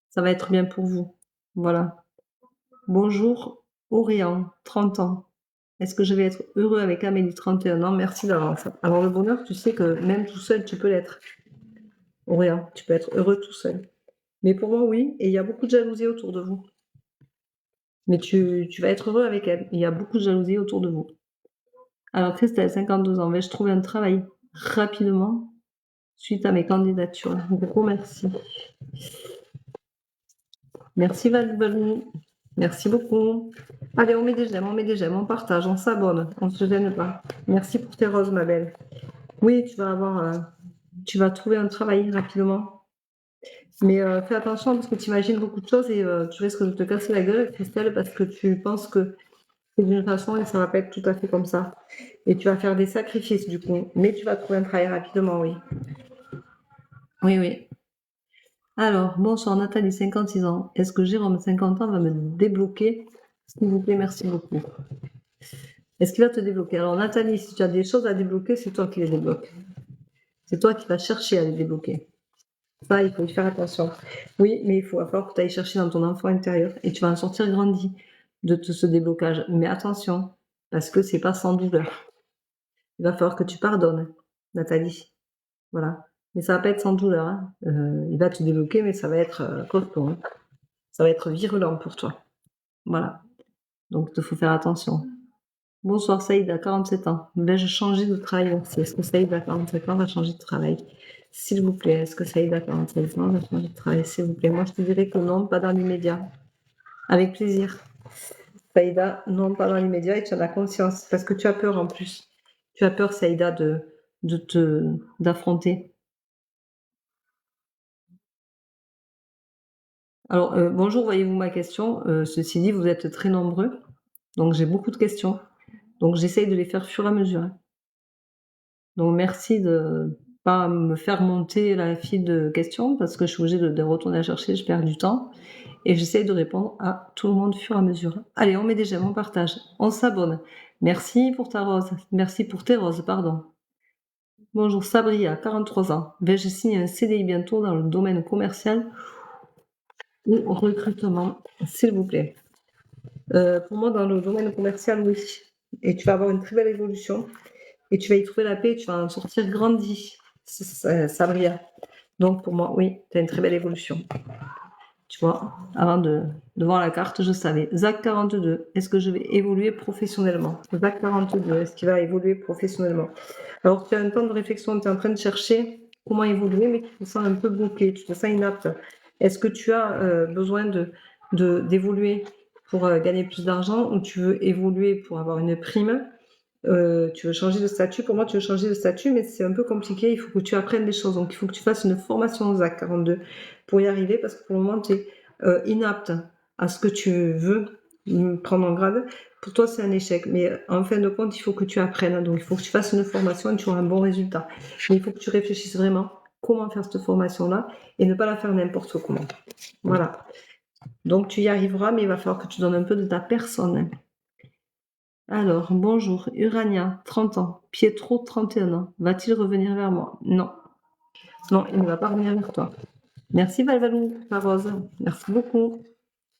Ça va être bien pour vous. Voilà. Bonjour, Orion, 30 ans. Est-ce que je vais être heureux avec Amélie, 31 ans? Merci d'avance. Alors le bonheur, tu sais que même tout seul, tu peux l'être. Orion, tu peux être heureux tout seul. Mais pour moi, oui, et il y a beaucoup de jalousie autour de vous. Mais tu vas être heureux avec elle. Il y a beaucoup de jalousie autour de vous. Alors Christelle, 52 ans, vais-je trouver un travail rapidement suite à mes candidatures? Gros merci. Merci Valou. Merci beaucoup. Allez, on met des j'aime, on partage, on s'abonne, on ne se gêne pas. Merci pour tes roses, ma belle. Oui, tu vas trouver un travail rapidement. Mais fais attention parce que tu imagines beaucoup de choses et tu risques de te casser la gueule, Christelle, parce que tu penses que c'est d'une façon et ça va pas être tout à fait comme ça. Et tu vas faire des sacrifices du coup. Mais tu vas trouver un travail rapidement, oui. Oui, oui. Alors, bonsoir Nathalie, 56 ans. Est-ce que Jérôme, 50 ans, va me débloquer? S'il vous plaît, merci beaucoup. Est-ce qu'il va te débloquer? Alors Nathalie, si tu as des choses à débloquer, c'est toi qui les débloques. C'est toi qui vas chercher à les débloquer. Ça, il faut y faire attention. Oui, mais il va falloir que tu ailles chercher dans ton enfant intérieur et tu vas en sortir grandi de ce déblocage. Mais attention, parce que c'est pas sans douleur. Il va falloir que tu pardonnes, Nathalie. Voilà. Mais ça va pas être sans douleur. Hein. Il va te débloquer, mais ça va être costaud. Hein. Ça va être virulent pour toi. Voilà. Donc, il faut faire attention. Bonsoir Saïda, 47 ans. Vais-je changer de travail? Est-ce que Saïda, 47 ans, va changer de travail? S'il vous plaît, est-ce que Saïda, 47 ans, va changer de travail? S'il vous plaît. Moi, je te dirais que non, pas dans l'immédiat. Avec plaisir. Saïda, non, pas dans l'immédiat et tu en as conscience. Parce que tu as peur en plus. Tu as peur, Saïda, d'affronter. Alors, bonjour, voyez-vous ma question? Ceci dit, vous êtes très nombreux. Donc, j'ai beaucoup de questions. Donc, j'essaye de les faire au fur et à mesure. Hein. Donc, merci de pas me faire monter la file de questions parce que je suis obligée de retourner à chercher, je perds du temps. Et j'essaye de répondre à tout le monde au fur et à mesure. Allez, on met des j'aime, on partage, on s'abonne. Merci pour ta rose. Merci pour tes roses, pardon. Bonjour Sabria, 43 ans. Vais-je signer un CDI bientôt dans le domaine commercial ou recrutement, s'il vous plaît? Pour moi, dans le domaine commercial, oui. Et tu vas avoir une très belle évolution. Et tu vas y trouver la paix, tu vas en sortir grandi, Sabria. Donc pour moi, oui, tu as une très belle évolution. Tu vois, avant de voir la carte, je savais. Zach 42, est-ce que je vais évoluer professionnellement? Zach 42, est-ce qu'il va évoluer professionnellement? Alors tu as un temps de réflexion, tu es en train de chercher comment évoluer, mais tu te sens un peu bloqué, tu te sens inapte. Est-ce que tu as besoin d'évoluer pour gagner plus d'argent ou tu veux évoluer pour avoir une prime? Tu veux changer de statut? Pour moi, tu veux changer de statut, mais c'est un peu compliqué. Il faut que tu apprennes des choses. Donc, il faut que tu fasses une formation ZAC 42 pour y arriver parce que pour le moment, tu es inapte à ce que tu veux prendre en grade. Pour toi, c'est un échec. Mais en fin de compte, il faut que tu apprennes. Donc, il faut que tu fasses une formation et tu auras un bon résultat. Mais il faut que tu réfléchisses vraiment comment faire cette formation-là et ne pas la faire n'importe comment. Voilà. Donc, tu y arriveras, mais il va falloir que tu donnes un peu de ta personne. Alors, bonjour, Urania, 30 ans, Pietro, 31 ans. Va-t-il revenir vers moi? Non. Non, il ne va pas revenir vers toi. Merci Valvalou, la rose. Merci beaucoup.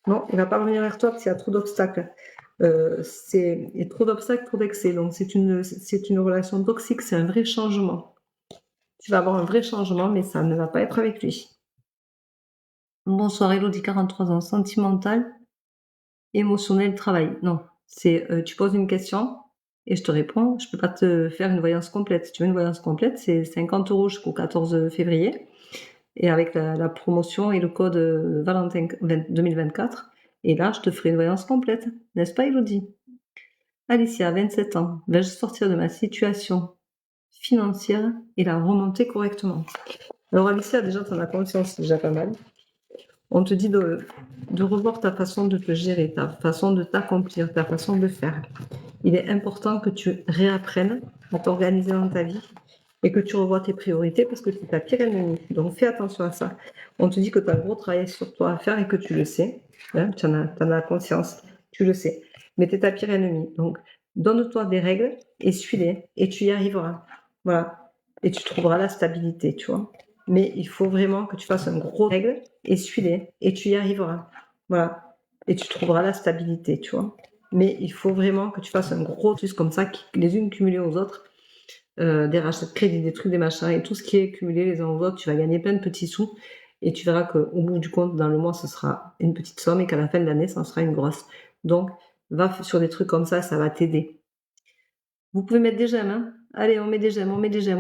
Non, il ne va pas revenir vers toi parce qu'il y a trop d'obstacles. Il y a trop d'obstacles, trop d'excès. Donc, c'est une relation toxique, c'est un vrai changement. Tu vas avoir un vrai changement, mais ça ne va pas être avec lui. Bonsoir Elodie, 43 ans, sentimental, émotionnel, travail. Non, c'est tu poses une question et je te réponds. Je peux pas te faire une voyance complète. Si tu veux une voyance complète, c'est 50 € jusqu'au 14 février. Et avec la promotion et le code Valentin 2024. Et là, je te ferai une voyance complète. N'est-ce pas, Elodie? Alicia, 27 ans. Vais-je sortir de ma situation financière et la remonter correctement? Alors, Alicia, déjà, tu en as conscience, c'est déjà pas mal. On te dit de revoir ta façon de te gérer, ta façon de t'accomplir, ta façon de faire. Il est important que tu réapprennes à t'organiser dans ta vie et que tu revois tes priorités parce que c'est ta pire ennemie. Donc fais attention à ça. On te dit que tu as un gros travail sur toi à faire et que tu le sais. Hein, tu en as conscience, tu le sais. Mais tu es ta pire ennemie. Donc donne-toi des règles et suis-les et tu y arriveras. Voilà. Et tu trouveras la stabilité, tu vois. Mais il faut vraiment que tu fasses un gros règle et suis-les et tu y arriveras. Voilà. Et tu trouveras la stabilité, tu vois. Mais il faut vraiment que tu fasses un gros truc comme ça, les unes cumulées aux autres, des rachats de crédit, des trucs, des machins, et tout ce qui est cumulé les uns aux autres, tu vas gagner plein de petits sous, et tu verras qu'au bout du compte, dans le mois, ce sera une petite somme, et qu'à la fin de l'année, ça sera une grosse. Donc, va sur des trucs comme ça va t'aider. Vous pouvez mettre des j'aime, hein. Allez, on met des j'aime,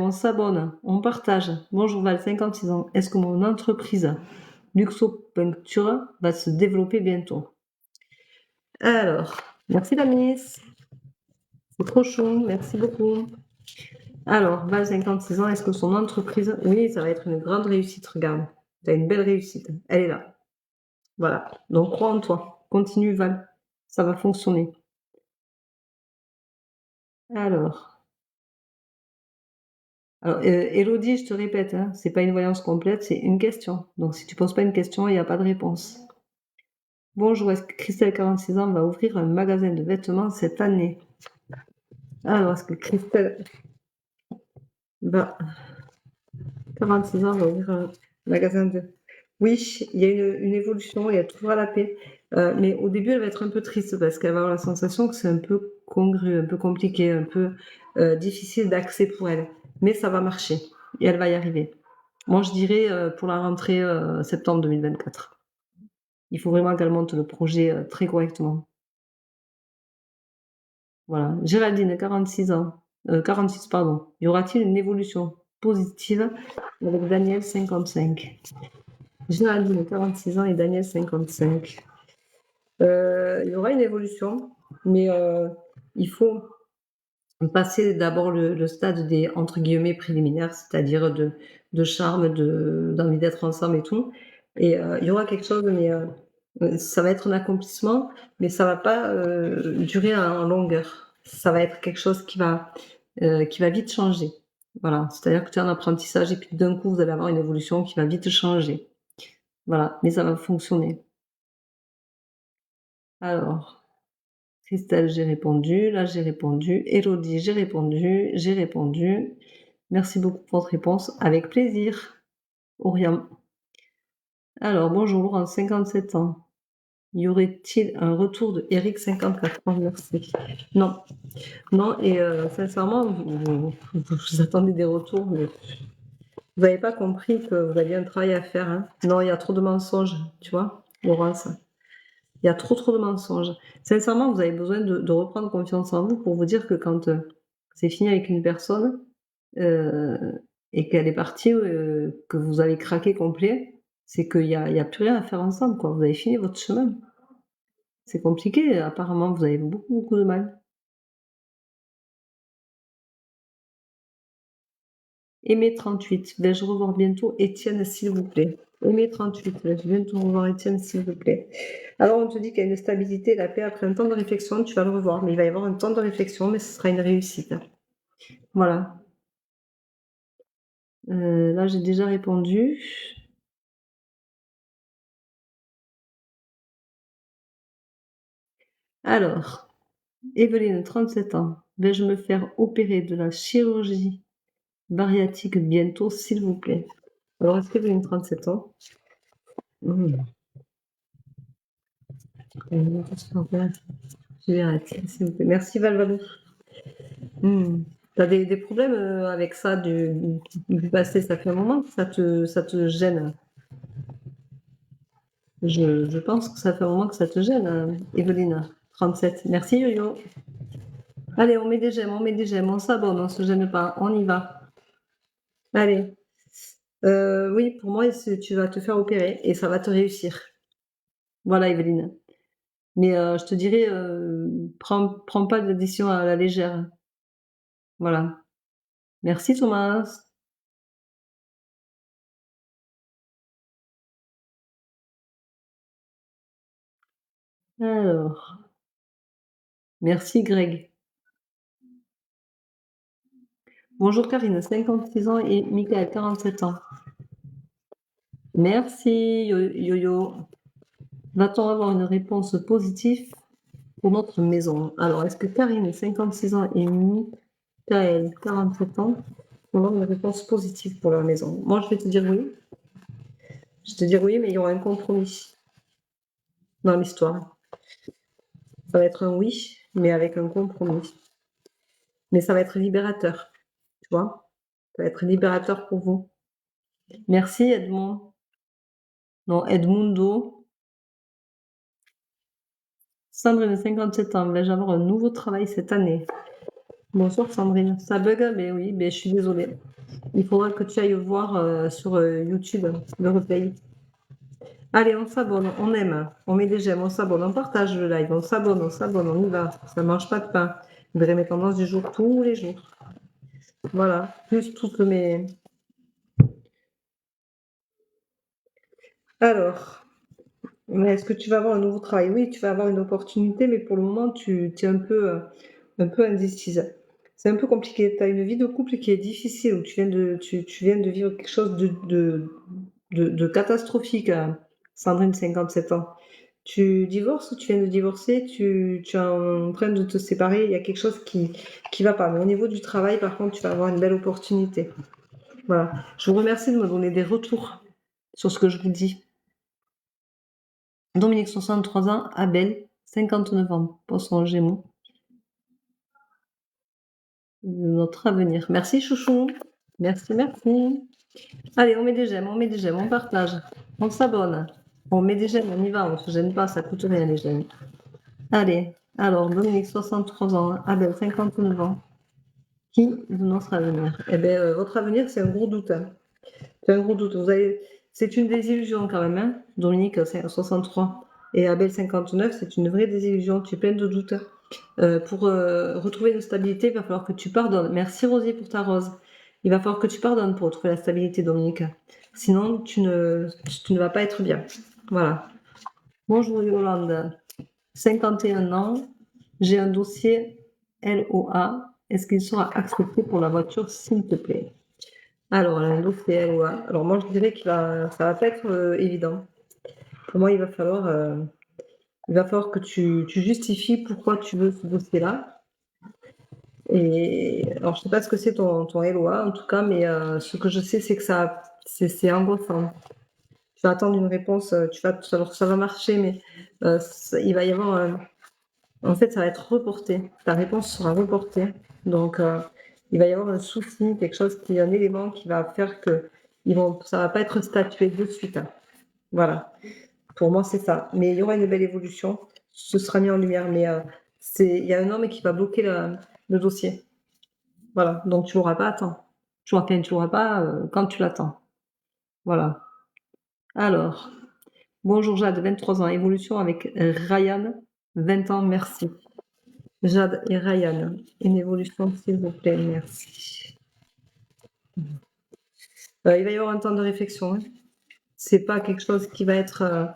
on s'abonne, on partage. Bonjour Val, 56 ans. Est-ce que mon entreprise Luxopuncture va se développer bientôt? Alors, merci la miss. C'est trop chou, merci beaucoup. Alors, Val, 56 ans, est-ce que son entreprise... Oui, ça va être une grande réussite, regarde. Tu as une belle réussite. Elle est là. Voilà. Donc, crois en toi. Continue, Val. Ça va fonctionner. Alors, Elodie, je te répète, hein, c'est pas une voyance complète, c'est une question. Donc, si tu poses pas une question, il n'y a pas de réponse. Bonjour, est-ce que Christelle, 46 ans, va ouvrir un magasin de vêtements cette année? Alors, est-ce que Christelle, 46 ans, va ouvrir un magasin de... Oui, il y a une évolution et elle trouvera la paix. Mais au début, elle va être un peu triste parce qu'elle va avoir la sensation que c'est un peu congru, un peu compliqué, un peu difficile d'accès pour elle. Mais ça va marcher et elle va y arriver. Moi, je dirais pour la rentrée septembre 2024. Il faut vraiment qu'elle monte le projet très correctement. Voilà. Géraldine, 46 ans. 46, pardon. Y aura-t-il une évolution positive avec Daniel, 55? Géraldine, 46 ans et Daniel, 55. Il y aura une évolution, mais il faut passer d'abord le stade des entre guillemets préliminaires, c'est-à-dire de charme, d'envie d'être ensemble et tout. Et il y aura quelque chose, mais ça va être un accomplissement, mais ça va pas durer en longueur. Ça va être quelque chose qui va vite changer. Voilà, c'est-à-dire que tu es en apprentissage et puis d'un coup vous allez avoir une évolution qui va vite changer. Voilà, mais ça va fonctionner. Alors, Christelle, j'ai répondu. Là, j'ai répondu. Elodie, j'ai répondu. J'ai répondu. Merci beaucoup pour votre réponse. Avec plaisir. Oriam. Alors, bonjour Laurent, 57 ans. Y aurait-il un retour de Eric, 54 ans? Merci. Non. Non, et sincèrement, vous attendez des retours, mais vous n'avez pas compris que vous aviez un travail à faire. Hein. Non, il y a trop de mensonges, tu vois, Laurence. Il y a trop de mensonges. Sincèrement, vous avez besoin de reprendre confiance en vous pour vous dire que quand c'est fini avec une personne et qu'elle est partie, que vous avez craqué complet, c'est qu'il y a plus rien à faire ensemble, quoi. Vous avez fini votre chemin. C'est compliqué. Apparemment, vous avez beaucoup de mal. Aimé 38, vais-je revoir bientôt Étienne, s'il vous plaît? Aimé 38, vais-je bientôt revoir Étienne, s'il vous plaît? Alors, on te dit qu'il y a une stabilité, la paix, après un temps de réflexion, tu vas le revoir. Mais il va y avoir un temps de réflexion, mais ce sera une réussite. Voilà. Là, j'ai déjà répondu. Alors, Evelyne, 37 ans. Vais-je me faire opérer de la chirurgie bariatrique bientôt, s'il vous plaît? Alors, est-ce qu'Evelyne, 37 ans? S'il vous plaît. Merci Valvalou. T'as des problèmes avec ça du passé? Ça fait un moment que ça te gêne. Je pense que ça fait un moment que ça te gêne, Evelyne. 37. Merci, Yo-Yo. Allez, on met des j'aime, on s'abonne, on se gêne pas, on y va. Allez. Oui, pour moi, tu vas te faire opérer et ça va te réussir. Voilà, Evelyne. Mais je te dirais, prends pas de décision à la légère. Voilà. Merci, Thomas. Alors, merci, Greg. Bonjour, Karine, 56 ans et Michael, 47 ans. Merci, Yo-Yo. Va-t-on avoir une réponse positive pour notre maison? Alors, est-ce que Karine, 56 ans et Michael, 47 ans, vont avoir une réponse positive pour leur maison? Moi, je vais te dire oui. Je vais te dire oui, mais il y aura un compromis dans l'histoire. Ça va être un oui, mais avec un compromis. Mais ça va être libérateur, tu vois? Ça va être libérateur pour vous. Merci, Edmond. Non, Edmundo. Sandrine, 57 ans, vais-je avoir un nouveau travail cette année? Bonsoir, Sandrine. Ça bug, mais oui, mais je suis désolée. Il faudra que tu ailles voir sur YouTube le replay. Allez, on s'abonne, on aime, on met des j'aime, on s'abonne, on partage le live, on s'abonne, on y va. Ça mange pas de pain. Vous verrez mes tendances du jour tous les jours. Voilà, plus toutes mes... Alors, mais est-ce que tu vas avoir un nouveau travail? Oui, tu vas avoir une opportunité, mais pour le moment, tu es un peu indécise. C'est un peu compliqué. Tu as une vie de couple qui est difficile, où tu viens de vivre quelque chose de catastrophique, Sandrine, 57 ans. Tu divorces ou tu viens de divorcer, tu es en train de te séparer, il y a quelque chose qui va pas. Mais au niveau du travail, par contre, tu vas avoir une belle opportunité. Voilà. Je vous remercie de me donner des retours sur ce que je vous dis. Dominique, 63 ans, Abel, 59 ans, poisson Gémeaux. Notre avenir. Merci, chouchou. Merci, merci. Allez, on met des j'aime, on partage, on s'abonne. On met des j'aime, on y va, on se gêne pas, ça coûte rien les j'aime. Allez, alors, Dominique, 63 ans, Abel, 59 ans. Qui de notre avenir? Eh bien, votre avenir, c'est un gros doute. Hein. C'est un gros doute. C'est une désillusion quand même, hein. Dominique, c'est 63 et Abel, 59, c'est une vraie désillusion. Tu es plein de doutes. Pour retrouver une stabilité, il va falloir que tu pardonnes. Merci Rosie pour ta rose. Il va falloir que tu pardonnes pour retrouver la stabilité, Dominique. Sinon, tu ne vas pas être bien. Voilà. Bonjour Yolande, 51 ans. J'ai un dossier LOA. Est-ce qu'il sera accepté pour la voiture, s'il te plaît? Alors, un dossier LOA. Alors, moi, je dirais que ça va pas être évident. Pour moi, il va falloir que tu justifies pourquoi tu veux ce dossier-là. Et alors, je sais pas ce que c'est ton LOA, en tout cas, mais ce que je sais, c'est que c'est angoissant. Tu vas attendre une réponse, alors ça va marcher, mais il va y avoir, en fait, ça va être reporté. Ta réponse sera reportée. Donc, il va y avoir un souci, un élément qui va faire que ça va pas être statué de suite. Hein. Voilà. Pour moi, c'est ça. Mais il y aura une belle évolution. Ce sera mis en lumière. Mais il y a un homme qui va bloquer le dossier. Voilà, donc tu l'auras pas à temps. Tu l'auras pas quand tu l'attends. Voilà. Alors, bonjour Jade, 23 ans, évolution avec Ryan, 20 ans, merci. Jade et Ryan, une évolution s'il vous plaît, merci. Il va y avoir un temps de réflexion. Hein. C'est pas quelque chose qui va être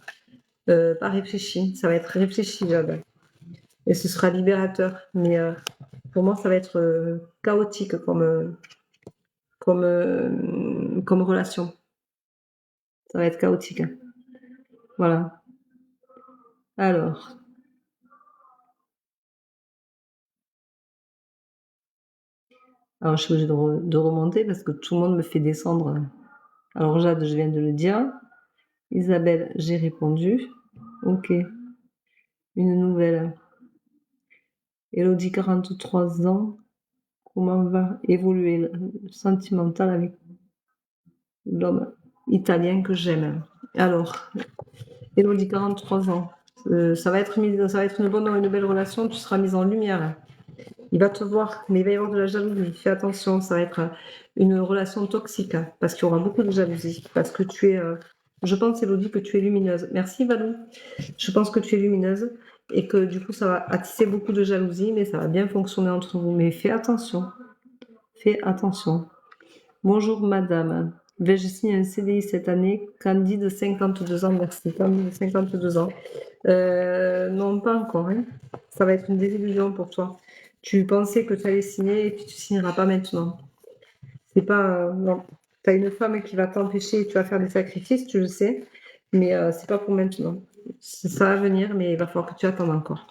pas réfléchi, ça va être réfléchi, Jade. Et ce sera libérateur. Mais pour moi, ça va être chaotique comme relation. Ça va être chaotique. Hein. Voilà. Alors, je suis obligée de remonter parce que tout le monde me fait descendre. Alors, Jade, je viens de le dire. Isabelle, j'ai répondu. Ok. Une nouvelle. Elodie, 43 ans. Comment va évoluer le sentimental avec l'homme italien que j'aime? Alors, Élodie, 43 ans. Ça va être une bonne ou une belle relation, tu seras mise en lumière. Il va te voir, mais il va y avoir de la jalousie. Fais attention, ça va être une relation toxique, parce qu'il y aura beaucoup de jalousie. Parce que tu es, je pense, Élodie, que tu es lumineuse. Merci, Valou. Je pense que tu es lumineuse et que du coup, ça va attiser beaucoup de jalousie, mais ça va bien fonctionner entre vous. Mais fais attention. Fais attention. Bonjour, madame. Vais-je signer un CDI cette année? Candide, 52 ans, merci. Candide, 52 ans. Non, pas encore. Hein. Ça va être une désillusion pour toi. Tu pensais que tu allais signer et puis tu signeras pas maintenant. C'est pas. Non. Tu as une femme qui va t'empêcher et tu vas faire des sacrifices, tu le sais, mais c'est pas pour maintenant. Ça va venir, mais il va falloir que tu attendes encore.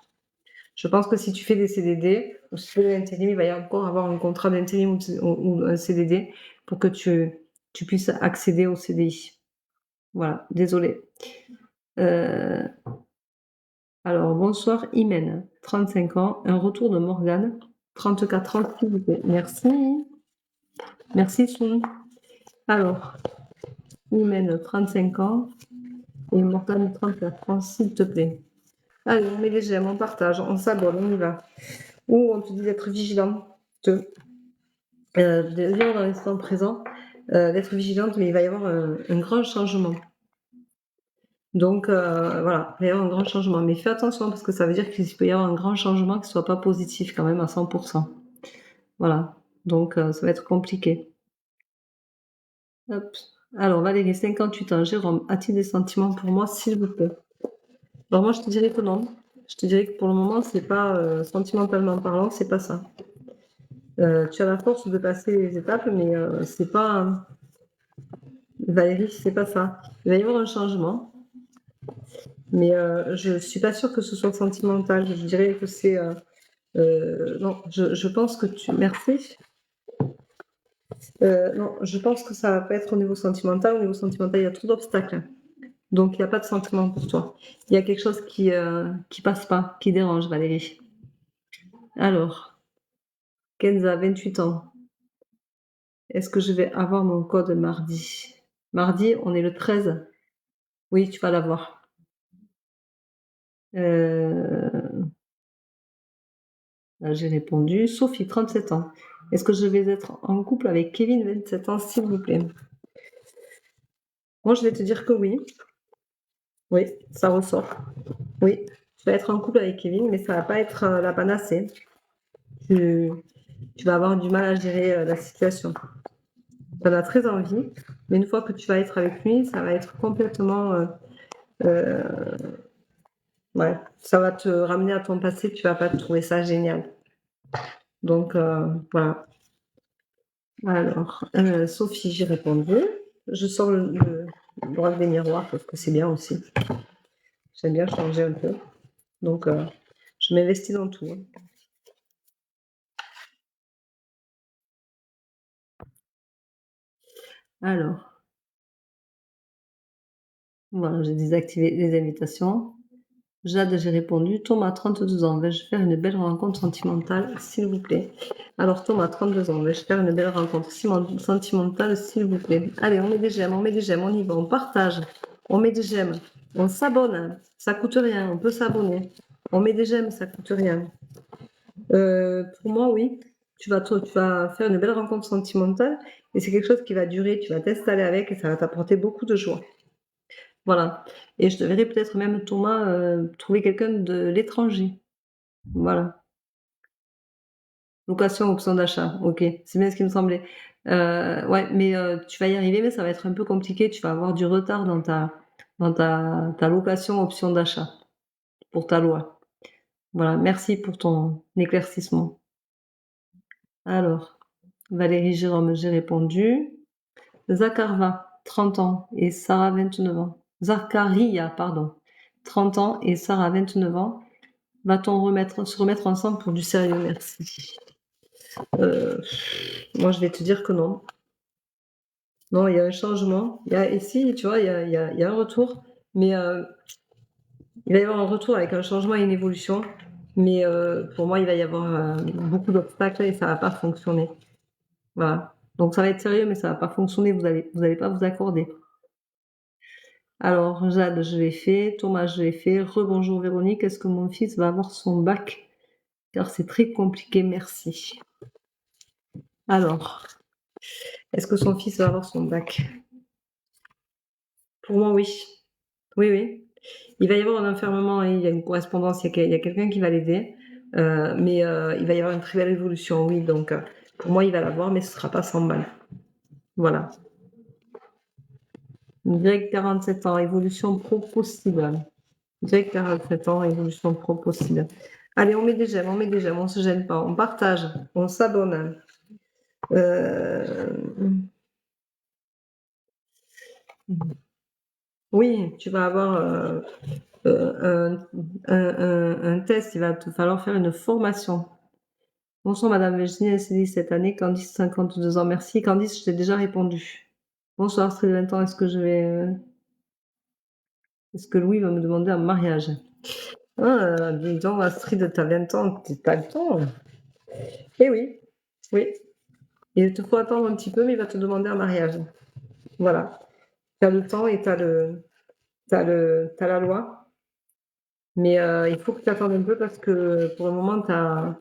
Je pense que si tu fais des CDD ou si tu fais de l'intérim, il va y encore avoir un contrat d'intérim ou un CDD pour que tu puisses accéder au CDI. Voilà, désolé. Alors, bonsoir, Imen, 35 ans, un retour de Morgane, 34 ans, s'il vous plaît. Merci. Merci, Soun. Alors, Imen, 35 ans, et Morgane, 34 ans, s'il te plaît. Allez, on met les j'aime, on partage, on s'abonne, on y va. Ou on te dit d'être vigilante, de vivre dans l'instant présent, d'être vigilante, mais il va y avoir un grand changement. Donc, voilà, il va y avoir un grand changement. Mais fais attention, parce que ça veut dire qu'il peut y avoir un grand changement qui ne soit pas positif quand même à 100%. Voilà, donc ça va être compliqué. Hop. Alors, Valérie, 58 ans, Jérôme, as-tu des sentiments pour moi, s'il vous plaît? Alors moi, je te dirais que non. Je te dirais que pour le moment, c'est pas, sentimentalement parlant, c'est pas ça. Tu as la force de passer les étapes, mais c'est pas... Valérie, c'est pas ça. Il va y avoir un changement, mais je suis pas sûre que ce soit sentimental. Je dirais que c'est... non, je pense que tu... Merci. Non, je pense que ça va pas être au niveau sentimental. Au niveau sentimental, il y a trop d'obstacles. Donc, il n'y a pas de sentiment pour toi. Il y a quelque chose qui passe pas, qui dérange, Valérie. Alors, Kenza, 28 ans. Est-ce que je vais avoir mon code mardi? Mardi, on est le 13. Oui, tu vas l'avoir. J'ai répondu. Sophie, 37 ans. Est-ce que je vais être en couple avec Kevin, 27 ans, s'il vous plaît? Moi, je vais te dire que oui. Oui, ça ressort. Oui, tu vas être en couple avec Kevin, mais ça va pas être la panacée. Tu vas avoir du mal à gérer la situation. Tu en as très envie, mais une fois que tu vas être avec lui, ça va être complètement... ouais, ça va te ramener à ton passé, tu vas pas trouver ça génial. Donc, voilà. Alors, Sophie, j'ai répondu. Je sors le droit des miroirs parce que c'est bien aussi. J'aime bien changer un peu. Donc, je m'investis dans tout. Hein. Alors, voilà, j'ai désactivé les invitations. Jade, j'ai répondu. Thomas, 32 ans, vais-je faire une belle rencontre sentimentale, s'il vous plaît? Alors, Thomas, 32 ans, vais-je faire une belle rencontre sentimentale, s'il vous plaît? Allez, on met des j'aime, on y va, on partage, on met des j'aime, on s'abonne, ça coûte rien, on peut s'abonner. On met des j'aime, ça coûte rien. Pour moi, oui, tu vas faire une belle rencontre sentimentale et c'est quelque chose qui va durer, tu vas t'installer avec et ça va t'apporter beaucoup de joie. Voilà. Et je te verrai peut-être même, Thomas, trouver quelqu'un de l'étranger. Voilà. Location, option d'achat. OK, c'est bien ce qui me semblait. Ouais, mais tu vas y arriver, mais ça va être un peu compliqué. Tu vas avoir du retard dans ta location, option d'achat pour ta loi. Voilà, merci pour ton éclaircissement. Alors, Valérie Jérôme, j'ai répondu. Zakarva, 30 ans et Sarah, 29 ans. Zakaria, pardon, 30 ans et Sarah, 29 ans. Va-t-on se remettre ensemble pour du sérieux? Merci. Moi, je vais te dire que non. Non, il y a un changement. Ici, tu vois, il y a un retour, mais il va y avoir un retour avec un changement et une évolution. Mais pour moi, il va y avoir beaucoup d'obstacles et ça va pas fonctionner. Voilà. Donc ça va être sérieux, mais ça va pas fonctionner. Vous allez pas vous accorder. Alors, Jade, je l'ai fait. Thomas, je l'ai fait. Rebonjour Véronique. Est-ce que mon fils va avoir son bac? Car c'est très compliqué, merci. Alors, est-ce que son fils va avoir son bac? Pour moi, oui. Oui, oui. Il va y avoir un enfermement et il y a une correspondance, il y a quelqu'un qui va l'aider. Mais il va y avoir une très belle évolution, oui. Donc, pour moi, il va l'avoir, mais ce sera pas 100 balles. Voilà. Greg, 47 ans, évolution pro possible. Greg, 47 ans, évolution pro possible. Allez, on met des j'aime, on se gêne pas, on partage, on s'abonne. Oui, tu vas avoir un test, il va te falloir faire une formation. Bonsoir Madame Virginie, elle s'est dit cette année, Candice, 52 ans, merci. Candice, je t'ai déjà répondu. Bonsoir, Astrid, 20 ans, est-ce que Louis va me demander un mariage? Ah, dis donc, Astrid, t'as 20 ans, t'as le temps. Eh oui, oui. Il te faut attendre un petit peu, mais il va te demander un mariage. Voilà. Tu as le temps et t'as la loi. Mais il faut que tu attendes un peu parce que pour le moment, tu as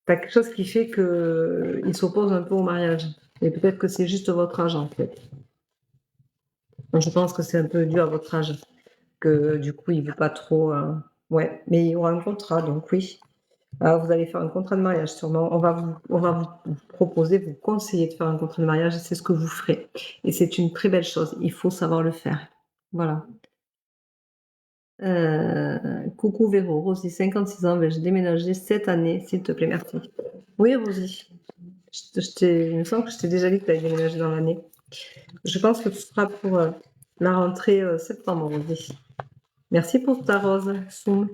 quelque chose qui fait qu'il s'oppose un peu au mariage. Et peut-être que c'est juste votre âge, en fait. Je pense que c'est un peu dû à votre âge. Que du coup, il ne veut pas trop. Ouais, mais il y aura un contrat, donc oui. Vous allez faire un contrat de mariage, sûrement. On va vous proposer, vous conseiller de faire un contrat de mariage et c'est ce que vous ferez. Et c'est une très belle chose. Il faut savoir le faire. Voilà. Coucou Véro, Rosie, 56 ans, vais-je déménager cette année, s'il te plaît, merci. Oui, Rosie. Il me semble que je t'ai déjà dit que tu allais déménager dans l'année. Je pense que ce sera pour la rentrée septembre, Rosie. Merci pour ta rose, Soum.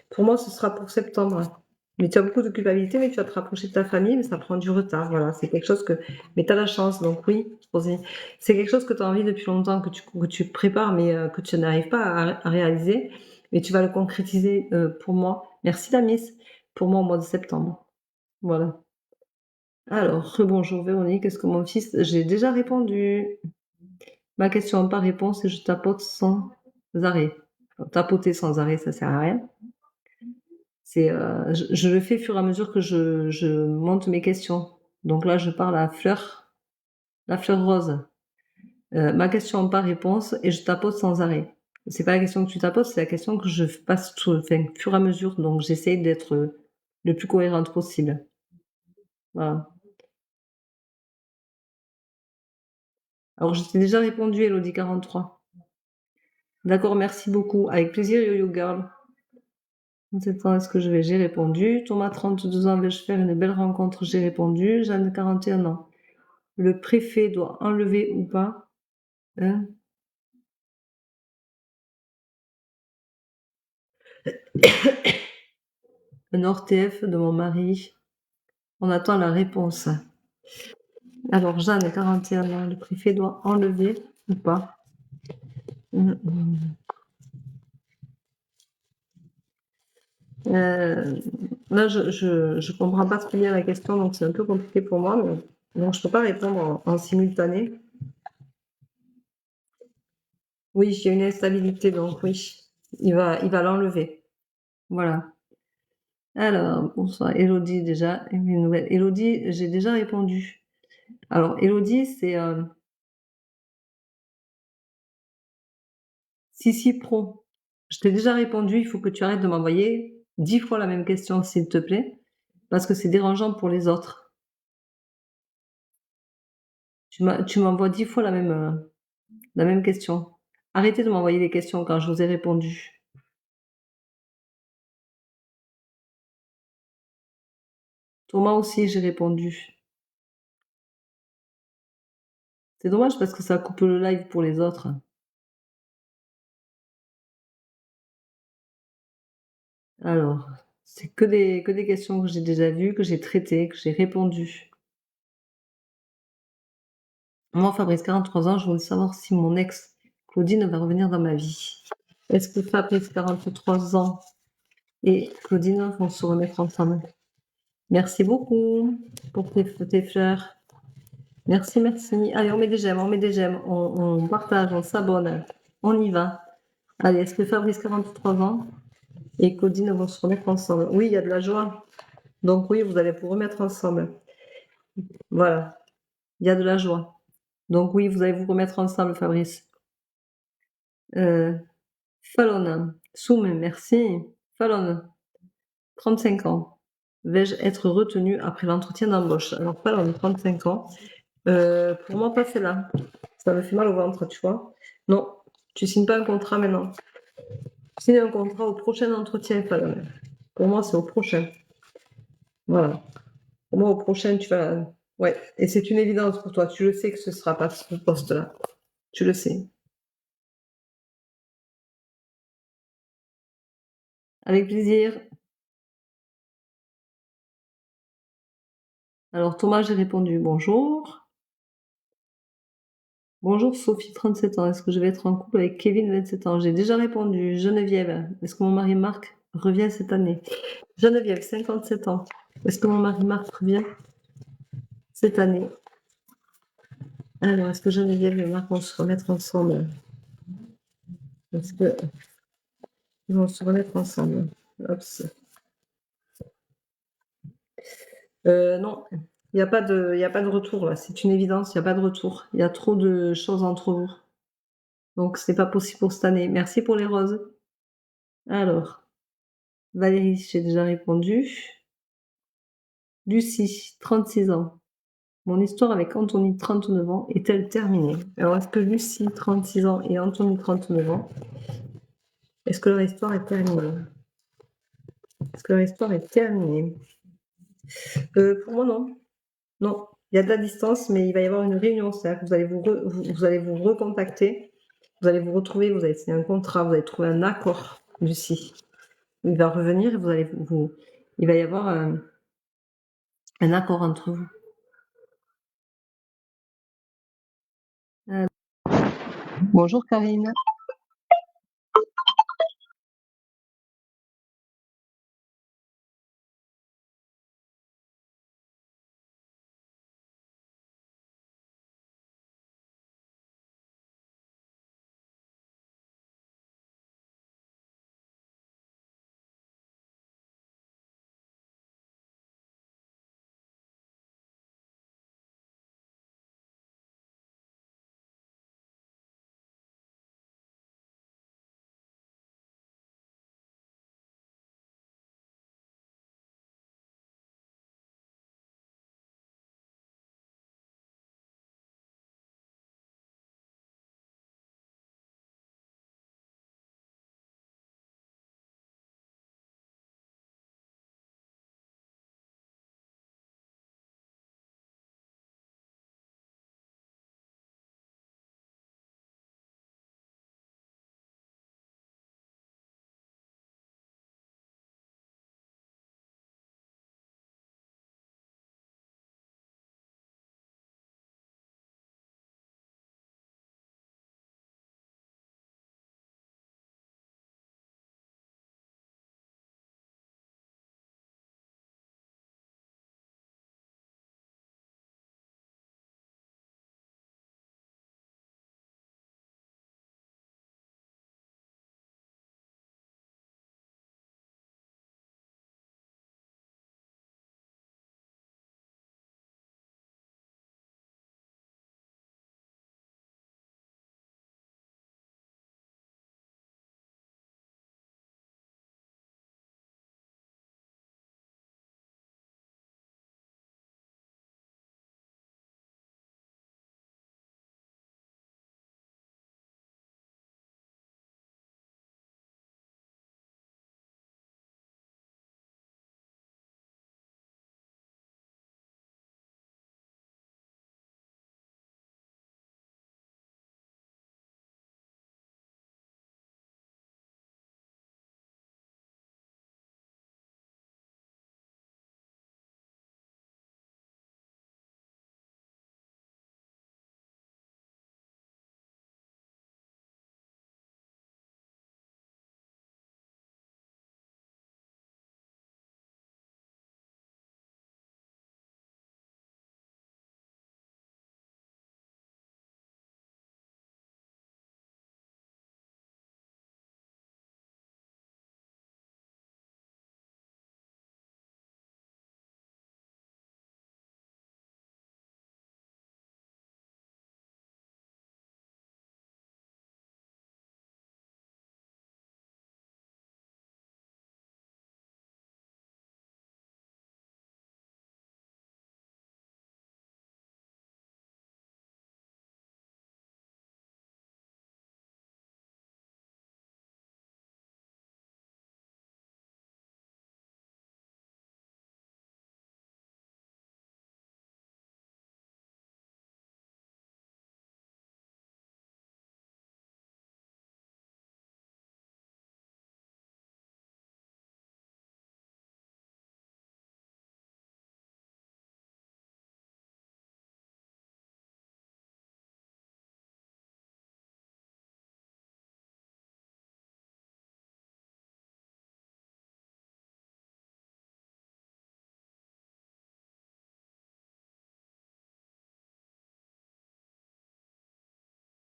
Pour moi, ce sera pour septembre. Mais tu as beaucoup de culpabilité, mais tu vas te rapprocher de ta famille, mais ça prend du retard. Voilà, c'est quelque chose que. Mais tu as la chance, donc oui, Rosie. C'est quelque chose que tu as envie depuis longtemps, que tu prépares, mais que tu n'arrives pas à réaliser. Mais tu vas le concrétiser pour moi. Merci, la Miss. Pour moi, au mois de septembre. Voilà. Alors, rebonjour Véronique, est-ce que mon fils. J'ai déjà répondu. Ma question par réponse et je tapote sans arrêt. Tapoter sans arrêt, ça sert à rien. Je le fais au fur et à mesure que je monte mes questions. Donc là, je parle à la fleur rose. Ma question par réponse et je tapote sans arrêt. C'est pas la question que tu tapotes, c'est la question que je passe au fur et à mesure. Donc j'essaye d'être le plus cohérente possible. Voilà. Alors je t'ai déjà répondu, Elodie 43. D'accord, merci beaucoup. Avec plaisir, Yo-Yo Girl. 27 ans, est-ce que je vais? J'ai répondu. Thomas, 32 ans, vais-je faire une belle rencontre? J'ai répondu. Jeanne, 41 ans. Le préfet doit enlever ou pas? Hein? Un ORTF de mon mari. On attend la réponse. Alors, Jeanne, 41 ans. Le préfet doit enlever ou pas? Là, je comprends pas très bien la question, donc c'est un peu compliqué pour moi. Mais, donc, je peux pas répondre en simultané. Oui, il y a une instabilité, donc oui, il va l'enlever. Voilà. Alors, bonsoir, Elodie, déjà, une nouvelle. Elodie, j'ai déjà répondu. Alors, Elodie, c'est Sissi Pro. Je t'ai déjà répondu, il faut que tu arrêtes de m'envoyer 10 fois la même question, s'il te plaît, parce que c'est dérangeant pour les autres. Tu m'envoies 10 fois la même question. Arrêtez de m'envoyer des questions quand je vous ai répondu. Thomas aussi, j'ai répondu. C'est dommage parce que ça coupe le live pour les autres. Alors, c'est que des questions que j'ai déjà vues, que j'ai traitées, que j'ai répondu. Moi, Fabrice, 43 ans, je voulais savoir si mon ex, Claudine, va revenir dans ma vie. Est-ce que Fabrice, 43 ans, et Claudine vont se remettre ensemble. Merci beaucoup pour tes fleurs. Merci, merci. Allez, on met des j'aime, on partage, on s'abonne, on y va. Allez, est-ce que Fabrice, 43 ans, et Claudine vont se remettre ensemble? Oui, il y a de la joie. Donc oui, vous allez vous remettre ensemble. Voilà, il y a de la joie. Donc oui, vous allez vous remettre ensemble, Fabrice. Fallon, Soum, merci. Fallon, 35 ans. Vais-je être retenu après l'entretien d'embauche? Alors, Fallon, 35 ans. Pour moi, pas celle-là. Ça me fait mal au ventre, tu vois. Non, tu signes pas un contrat maintenant. Tu signes un contrat au prochain entretien, Fallon. Pour moi, c'est au prochain. Voilà. Pour moi, au prochain, tu vas... Ouais, et c'est une évidence pour toi. Tu le sais que ce sera pas ce poste-là. Tu le sais. Avec plaisir. Alors, Thomas, j'ai répondu bonjour. Bonjour Sophie, 37 ans. Est-ce que je vais être en couple avec Kevin, 27 ans? J'ai déjà répondu. Geneviève, est-ce que mon mari Marc revient cette année? Geneviève, 57 ans. Est-ce que mon mari Marc revient cette année? Alors, est-ce que Geneviève et Marc vont se remettre ensemble? Est-ce que ils vont se remettre ensemble? Oups. Non, il n'y a pas de retour là. C'est une évidence, il n'y a pas de retour. Il y a trop de choses entre vous. Donc, c'est pas possible pour cette année. Merci pour les roses. Alors, Valérie, j'ai déjà répondu. Lucie, 36 ans. Mon histoire avec Anthony, 39 ans, est-elle terminée? Alors, est-ce que Lucie, 36 ans, et Anthony, 39 ans, est-ce que leur histoire est terminée? Est-ce que leur histoire est terminée? Pour moi, non. Non. Il y a de la distance, mais il va y avoir une réunion. C'est-à-dire que vous allez vous recontacter, vous allez vous retrouver, vous allez signer un contrat, vous allez trouver un accord, Lucie. Il va revenir et il va y avoir un accord entre vous. Bonjour Karine.